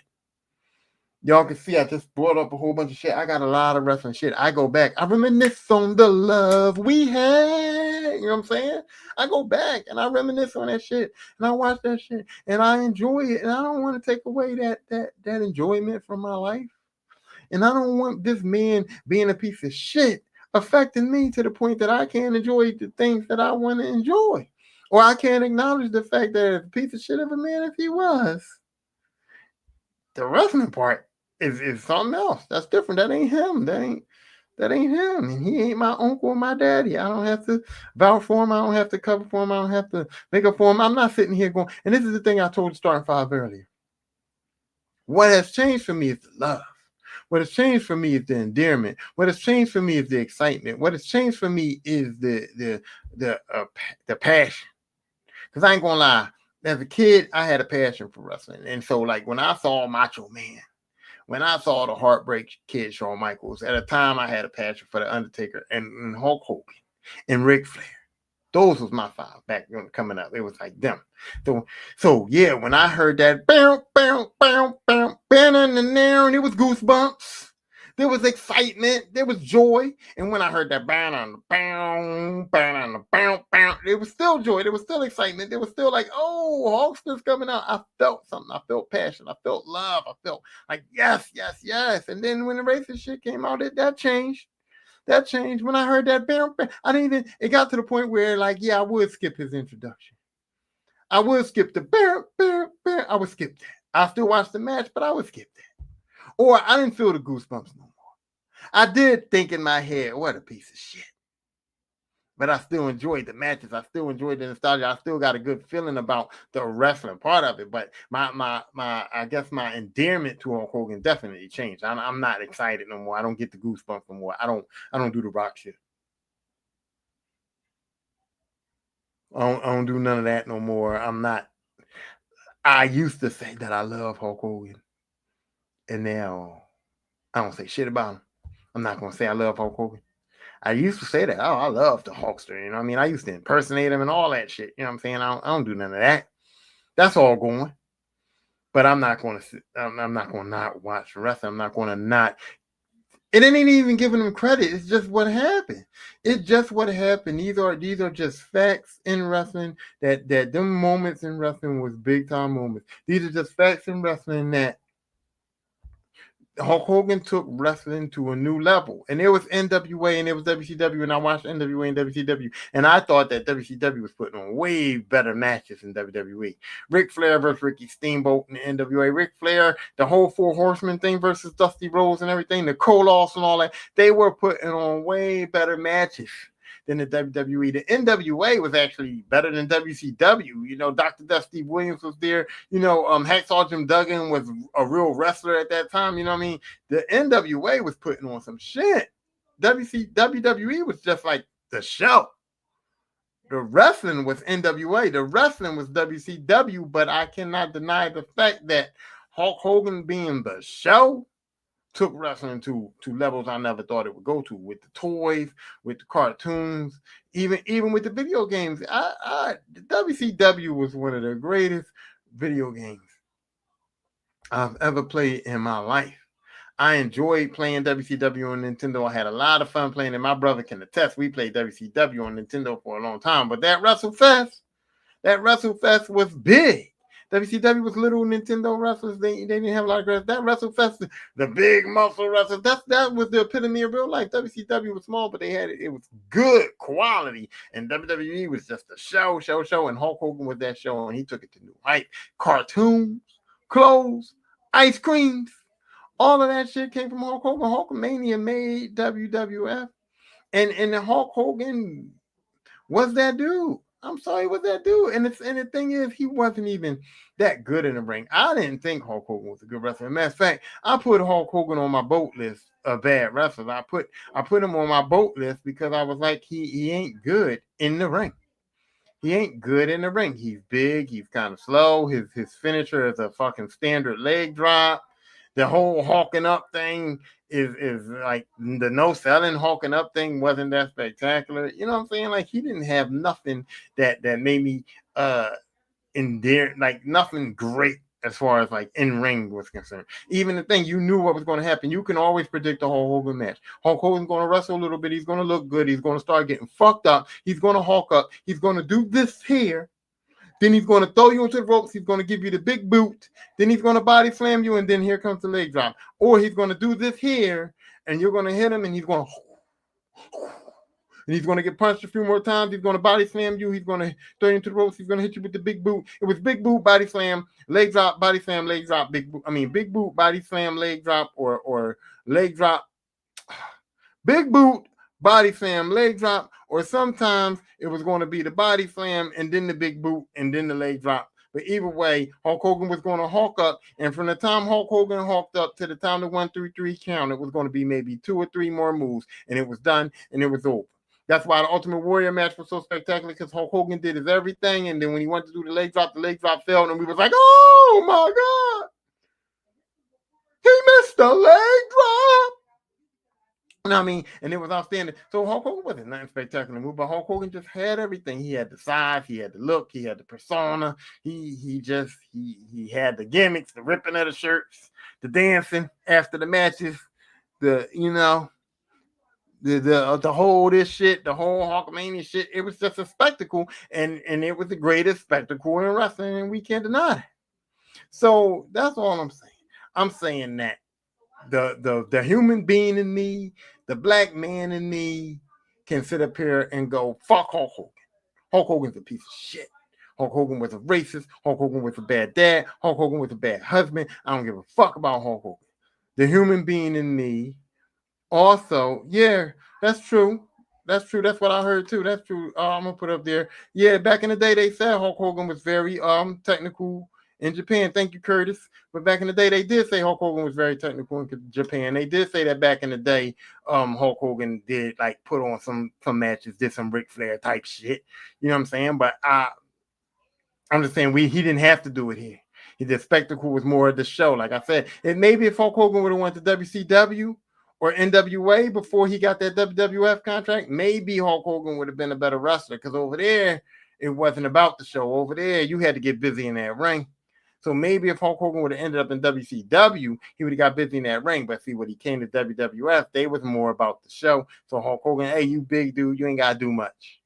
Y'all can see I just brought up a whole bunch of shit. I got a lot of wrestling shit. I go back. I reminisce on the love we had. You know what I'm saying? I go back and I reminisce on that shit. And I watch that shit. And I enjoy it. And I don't want to take away that enjoyment from my life. And I don't want this man being a piece of shit affecting me to the point that I can't enjoy the things that I want to enjoy. Or I can't acknowledge the fact that a piece of shit of a man if he was, the wrestling part is something else. That's different. That ain't him. That ain't him. And he ain't my uncle or my daddy. I don't have to vouch for him. I don't have to cover for him. I don't have to make up for him. I'm not sitting here going, and this is the thing I told you starting 5 earlier. What has changed for me is the love. What has changed for me is the endearment. What has changed for me is the excitement. What has changed for me is the passion. Because I ain't gonna lie, as a kid, I had a passion for wrestling. And so, like, when I saw Macho Man, when I saw the Heartbreak Kid, Shawn Michaels, at a time I had a passion for The Undertaker and Hulk Hogan and Ric Flair. Those was my 5 back when coming up. It was like them. So yeah, when I heard that, and it was goosebumps. There was excitement. There was joy. And when I heard that, it was still joy. There was still excitement. There was still like, oh, Hulkster's coming out. I felt something. I felt passion. I felt love. I felt like, yes. And then when the racist shit came out, that changed. That changed when I heard that bam, bam. I didn't even. It got to the point where, like, yeah, I would skip his introduction. I would skip the bam, bam, bam. I would skip that. I still watch the match, but I would skip that. Or I didn't feel the goosebumps no more. I did think in my head, what a piece of shit. But I still enjoyed the matches. I still enjoyed the nostalgia. I still got a good feeling about the wrestling part of it. But my I guess my endearment to Hulk Hogan definitely changed. I'm not excited no more. I don't get the goosebumps no more. I don't do the rock shit. I don't do none of that no more. I'm not. I used to say that I love Hulk Hogan, and now I don't say shit about him. I'm not gonna say I love Hulk Hogan. I used to say that. Oh, I love the Hulkster. You know what I mean? I used to impersonate him and all that shit. You know what I'm saying? I don't do none of that. That's all going. But I'm not going to. I'm not going to not watch wrestling. I'm not going to not. It ain't even giving them credit. It's just what happened. It's just what happened. These are just facts in wrestling. That them moments in wrestling was big time moments. These are just facts in wrestling that Hulk Hogan took wrestling to a new level. And it was NWA and it was WCW, and I watched NWA and WCW. And I thought that WCW was putting on way better matches than WWE. Ric Flair versus Ricky Steamboat in the NWA. Ric Flair, the whole Four Horsemen thing versus Dusty Rhodes and everything, the Koloffs and all that. They were putting on way better matches than the WWE. The NWA was actually better than WCW. You know, Dr. Death Steve Williams was there. You know, Hacksaw Jim Duggan was a real wrestler at that time. You know what I mean? The NWA was putting on some shit. WWE was just like the show. The wrestling was NWA. The wrestling was WCW, but I cannot deny the fact that Hulk Hogan being the show took wrestling to levels I never thought it would go to, with the toys, with the cartoons, even with the video games. WCW was one of the greatest video games I've ever played in my life. I enjoyed playing WCW on Nintendo. I had a lot of fun playing it. My brother can attest. We played WCW on Nintendo for a long time. But that WrestleFest was big. WCW was little Nintendo wrestlers. They didn't have a lot of wrestlers. That WrestleFest, the big muscle wrestlers, that was the epitome of real life. WCW was small, but it was good quality. And WWE was just a show. And Hulk Hogan was that show, and he took it to new height. Cartoons, clothes, ice creams, all of that shit came from Hulk Hogan. Hulkamania made WWF. And Hulk Hogan was that dude. I'm sorry, was that dude. And the thing is, he wasn't even that good in the ring. I didn't think Hulk Hogan was a good wrestler. Matter of fact, I put Hulk Hogan on my boat list of bad wrestlers. I put him on my boat list because I was like, he ain't good in the ring. He ain't good in the ring. He's big. He's kind of slow. His finisher is a fucking standard leg drop. The whole hawking up thing is like the no selling hawking up thing wasn't that spectacular. You know what I'm saying? Like, he didn't have nothing that made me endear, like nothing great as far as like in ring was concerned. Even the thing, you knew what was going to happen. You can always predict the Hulk Hogan match. Hulk Hogan's going to wrestle a little bit. He's going to look good. He's going to start getting fucked up. He's going to hawk up. He's going to do this here. Then he's going to throw you into the ropes. He's going to give you the big boot. Then he's going to body slam you, and then here comes the leg drop. Or he's going to do this here, and you're going to hit him, and he's going to get punched a few more times. He's going to body slam you. He's going to throw you into the ropes. He's going to hit you with the big boot. It was big boot, body slam, leg drop, body slam, leg drop, big boot. I mean, big boot, body slam, leg drop, or leg drop. Big boot, body slam, leg drop, or sometimes it was going to be the body slam and then the big boot and then the leg drop. But either way, Hulk Hogan was going to hawk up, and from the time Hulk Hogan hawked up to the time the 1, 2, 3 count, it was going to be maybe 2 or 3 more moves, and it was done, and it was over. That's why the Ultimate Warrior match was so spectacular, because Hulk Hogan did his everything, and then when he went to do the leg drop failed, and we was like, oh my God, he missed the leg drop. You know what I mean? And it was outstanding. So Hulk Hogan wasn't nothing spectacular move, but Hulk Hogan just had everything. He had the size, he had the look, he had the persona. He had the gimmicks, the ripping of the shirts, the dancing after the matches, the whole this shit, the whole Hulkamania shit. It was just a spectacle, and it was the greatest spectacle in wrestling, and we can't deny it. So that's all I'm saying. I'm saying that the human being in me, the black man in me, can sit up here and go, fuck Hulk Hogan. Hulk Hogan's a piece of shit. Hulk Hogan was a racist. Hulk Hogan was a bad dad. Hulk Hogan was a bad husband. I don't give a fuck about Hulk Hogan. The human being in me also, yeah, that's true. That's true. That's what I heard too. That's true. I'm gonna put up there. Yeah, back in the day, they said Hulk Hogan was very technical in Japan. Thank you, Curtis. But back in the day, they did say Hulk Hogan was very technical in Japan. They did say that back in the day, Hulk Hogan did like put on some matches, did some Ric Flair type shit. You know what I'm saying? But I'm just saying he didn't have to do it here. The spectacle was more of the show. Like I said, it maybe if Hulk Hogan would have went to WCW or NWA before he got that WWF contract, maybe Hulk Hogan would have been a better wrestler, because over there, it wasn't about the show. Over there, you had to get busy in that ring. So maybe if Hulk Hogan would have ended up in WCW, he would have got busy in that ring. But see, when he came to WWF, they was more about the show. So Hulk Hogan, hey, you big dude, you ain't got to do much.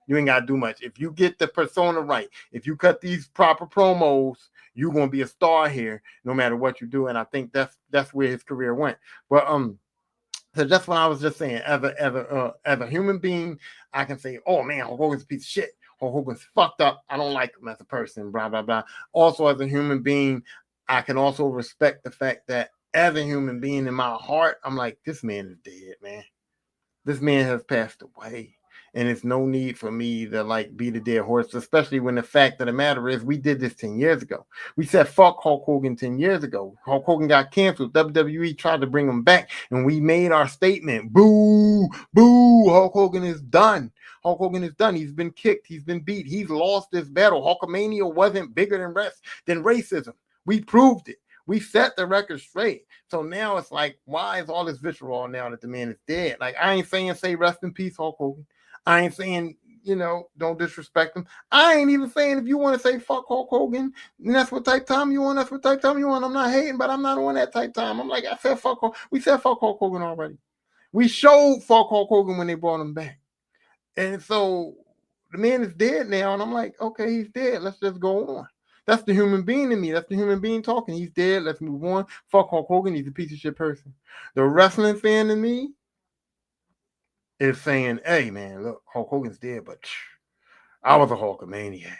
You ain't got to do much. If you get the persona right, if you cut these proper promos, you're going to be a star here no matter what you do. And I think that's where his career went. But so that's what I was just saying. As a human being, I can say, oh man, Hulk Hogan's a piece of shit. Hulk Hogan's fucked up. I don't like him as a person, blah, blah, blah. Also, as a human being, I can also respect the fact that as a human being in my heart, I'm like, this man is dead, man. This man has passed away. And it's no need for me to like beat a dead horse, especially when the fact of the matter is we did this 10 years ago. We said fuck Hulk Hogan 10 years ago. Hulk Hogan got canceled. WWE tried to bring him back, and we made our statement. Boo, boo, Hulk Hogan is done. Hulk Hogan is done. He's been kicked. He's been beat. He's lost this battle. Hulkamania wasn't bigger than racism. We proved it. We set the record straight. So now it's like, why is all this vitriol now that the man is dead? Like, I ain't saying say rest in peace, Hulk Hogan. I ain't saying, don't disrespect him. I ain't even saying if you want to say fuck Hulk Hogan, and that's what type time you want, that's what type time you want. I'm not hating, but I'm not on that type time. I'm like, I said fuck Hulk. We said fuck Hulk Hogan already. We showed fuck Hulk Hogan when they brought him back. And so the man is dead now, and I'm like, okay, he's dead. Let's just go on. That's the human being in me. That's the human being talking. He's dead. Let's move on. Fuck Hulk Hogan. He's a piece of shit person. The wrestling fan in me is saying, hey, man, look, Hulk Hogan's dead, but I was a Hulkamaniac.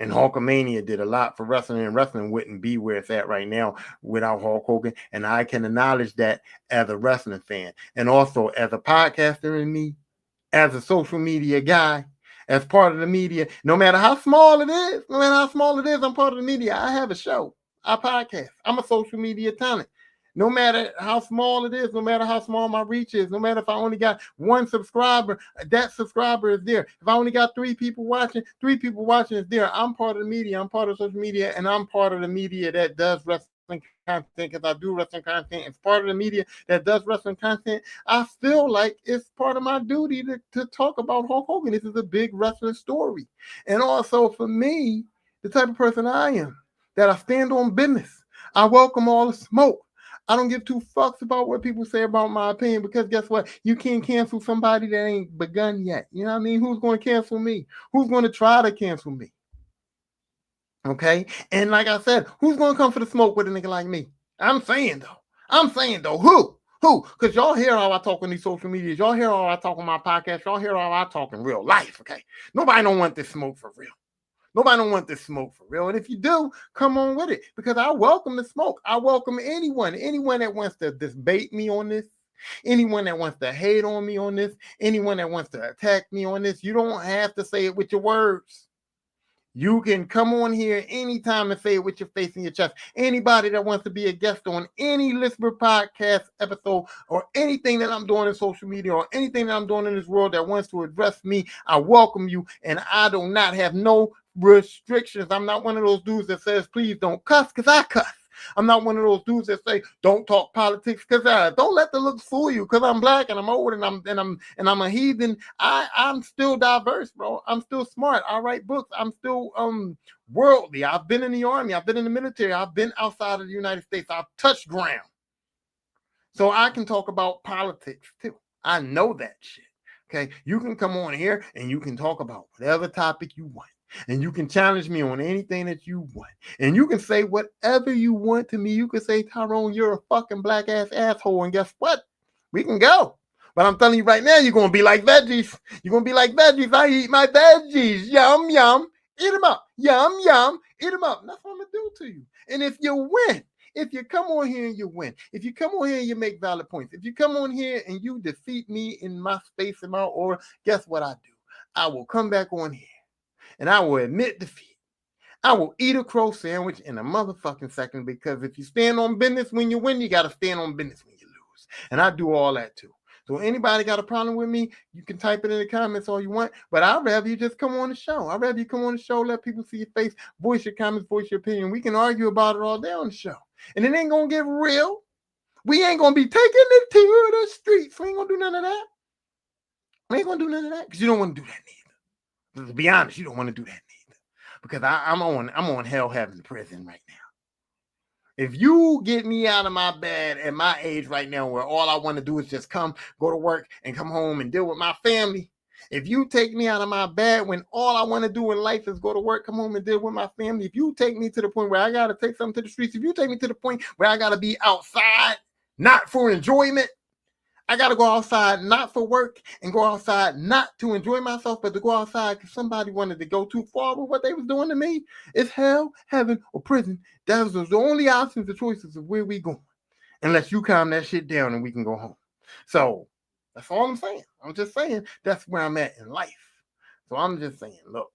And Hulkamania did a lot for wrestling, and wrestling wouldn't be where it's at right now without Hulk Hogan. And I can acknowledge that as a wrestling fan. And also as a podcaster in me, as a social media guy, as part of the media, no matter how small it is, I'm part of the media. I have a show. I podcast. I'm a social media talent. No matter how small it is, no matter how small my reach is, no matter if I only got one subscriber, that subscriber is there. If I only got 3 people watching is there. I'm part of the media. I'm part of social media, and I'm part of the media that does wrestling content, because I do wrestling content. It's part of the media that does wrestling content. I feel like it's part of my duty to talk about Hulk Hogan. This is a big wrestling story. And also for me, the type of person I am, that I stand on business. I welcome all the smoke. I don't give 2 fucks about what people say about my opinion, because guess what? You can't cancel somebody that ain't begun yet. You know what I mean? Who's going to cancel me? Who's going to try to cancel me? Okay? And like I said, who's going to come for the smoke with a nigga like me? I'm saying though, who? Because y'all hear how I talk on these social medias. Y'all hear how I talk on my podcast. Y'all hear how I talk in real life, okay? Nobody don't want this smoke for real. Nobody don't want this smoke for real. And if you do, come on with it, because I welcome the smoke. I welcome anyone that wants to debate me on this, anyone that wants to hate on me on this, anyone that wants to attack me on this. You don't have to say it with your words. You can come on here anytime and say it with your face in your chest. Anybody that wants to be a guest on any Listener podcast episode, or anything that I'm doing in social media, or anything that I'm doing in this world that wants to address me, I welcome you. And I do not have no restrictions. I'm not one of those dudes that says, please don't cuss, because I cuss. I'm not one of those dudes that say don't talk politics, because don't let the looks fool you, because I'm black and I'm old and I'm a heathen. I'm still diverse, bro. I'm still smart. I write books. I'm still worldly. I've been in the army. I've been in the military. I've been outside of the United States. I've touched ground. So I can talk about politics too. I know that shit. Okay. You can come on here and you can talk about whatever topic you want. And you can challenge me on anything that you want. And you can say whatever you want to me. You can say, Tyrone, you're a fucking black ass asshole. And guess what? We can go. But I'm telling you right now, you're going to be like veggies. You're going to be like veggies. I eat my veggies. Yum, yum. Eat them up. Yum, yum. Eat them up. And that's what I'm going to do to you. And if you win, if you come on here and you win, if you come on here and you make valid points, if you come on here and you defeat me in my space, in my aura, guess what I do? I will come back on here and I will admit defeat. I will eat a crow sandwich in a motherfucking second, because if you stand on business when you win, you got to stand on business when you lose. And I do all that too. So anybody got a problem with me, you can type it in the comments all you want, but I'd rather you just come on the show. I'd rather you come on the show, let people see your face, voice your comments, voice your opinion. We can argue about it all day on the show. And it ain't going to get real. We ain't going to be taking it to the streets. We ain't going to do none of that. We ain't going to do none of that because you don't want to do that neither. To be honest, you don't want to do that neither, because I'm on hell, heaven, prison right now. If you get me out of my bed at my age right now, where all I want to do is just come, go to work, and come home and deal with my family. If you take me out of my bed when all I want to do in life is go to work, come home, and deal with my family. If you take me to the point where I got to take something to the streets, if you take me to the point where I got to be outside, not for enjoyment, I got to go outside not for work, and go outside not to enjoy myself, but to go outside because somebody wanted to go too far with what they was doing to me. It's hell, heaven, or prison. Those are the only options, the choices of where we going. Unless you calm that shit down and we can go home. So that's all I'm saying. I'm just saying that's where I'm at in life. So I'm just saying, look,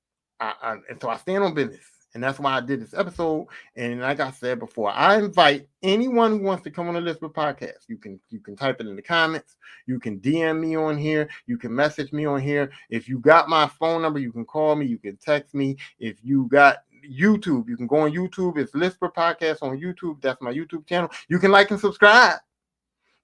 so I stand on business. And that's why I did this episode. And like I said before, I invite anyone who wants to come on the Lisper podcast. You can type it in the comments. You can DM me on here. You can message me on here. If you got my phone number, you can call me. You can text me. If you got YouTube, you can go on YouTube. It's Lisper Podcast on YouTube. That's my YouTube channel. You can like and subscribe.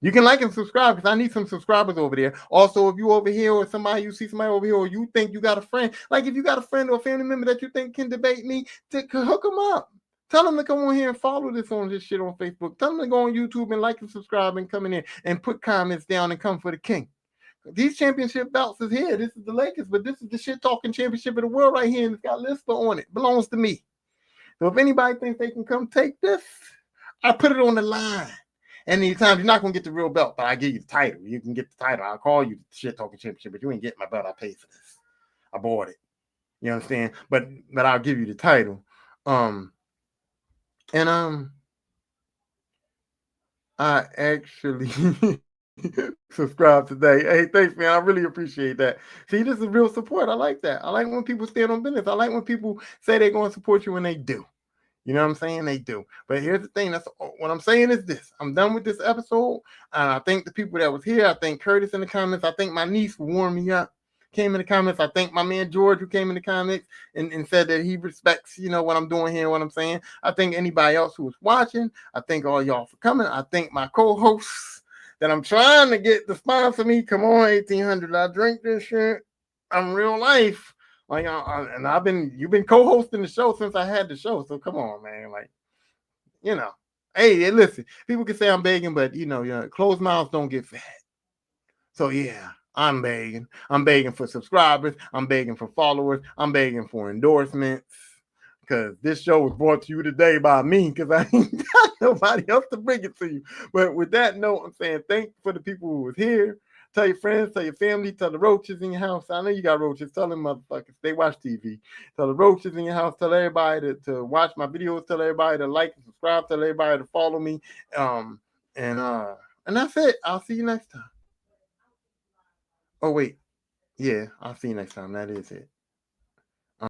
You can like and subscribe because I need some subscribers over there. Also, if you over here or somebody, you see somebody over here, or you think you got a friend, like if you got a friend or a family member that you think can debate me, hook them up. Tell them to come on here and follow this shit on Facebook. Tell them to go on YouTube and like and subscribe and come in here and put comments down and come for the king. These championship belts is here. This is the Lakers, but this is the shit talking championship of the world right here, and it's got Lisper on it. Belongs to me. So if anybody thinks they can come take this, I put it on the line. And anytime you're not gonna get the real belt, but I give you the title. You can get the title. I'll call you the shit talking championship, but you ain't getting my belt. I paid for this. I bought it. You understand? But I'll give you the title. I actually subscribe today. Hey, thanks, man. I really appreciate that. See, this is real support. I like that. I like when people stand on business. I like when people say they're going to support you when they do. You know what I'm saying? They do. But here's the thing. That's what I'm saying is this. I'm done with this episode. I thank the people that was here. I thank Curtis in the comments. I thank my niece who warmed me up, came in the comments. I thank my man George who came in the comments and said that he respects, what I'm doing here, what I'm saying. I thank anybody else who was watching. I thank all y'all for coming. I thank my co-hosts that I'm trying to get to sponsor me. Come on, 1800. I drink this shit. I'm real life. Like, and you've been co-hosting the show since I had the show. So come on, man. Like, hey, listen, people can say I'm begging, but closed mouths don't get fed. So yeah, I'm begging. I'm begging for subscribers. I'm begging for followers. I'm begging for endorsements. Because this show was brought to you today by me, because I ain't got nobody else to bring it to you. But with that note, I'm saying thank you for the people who was here. Tell your friends, tell your family, tell the roaches in your house. I know you got roaches. Tell them motherfuckers, they watch TV. Tell the roaches in your house. Tell everybody to watch my videos. Tell everybody to like and subscribe. Tell everybody to follow me. And that's it. I'll see you next time. Oh, wait. Yeah, I'll see you next time. That is it.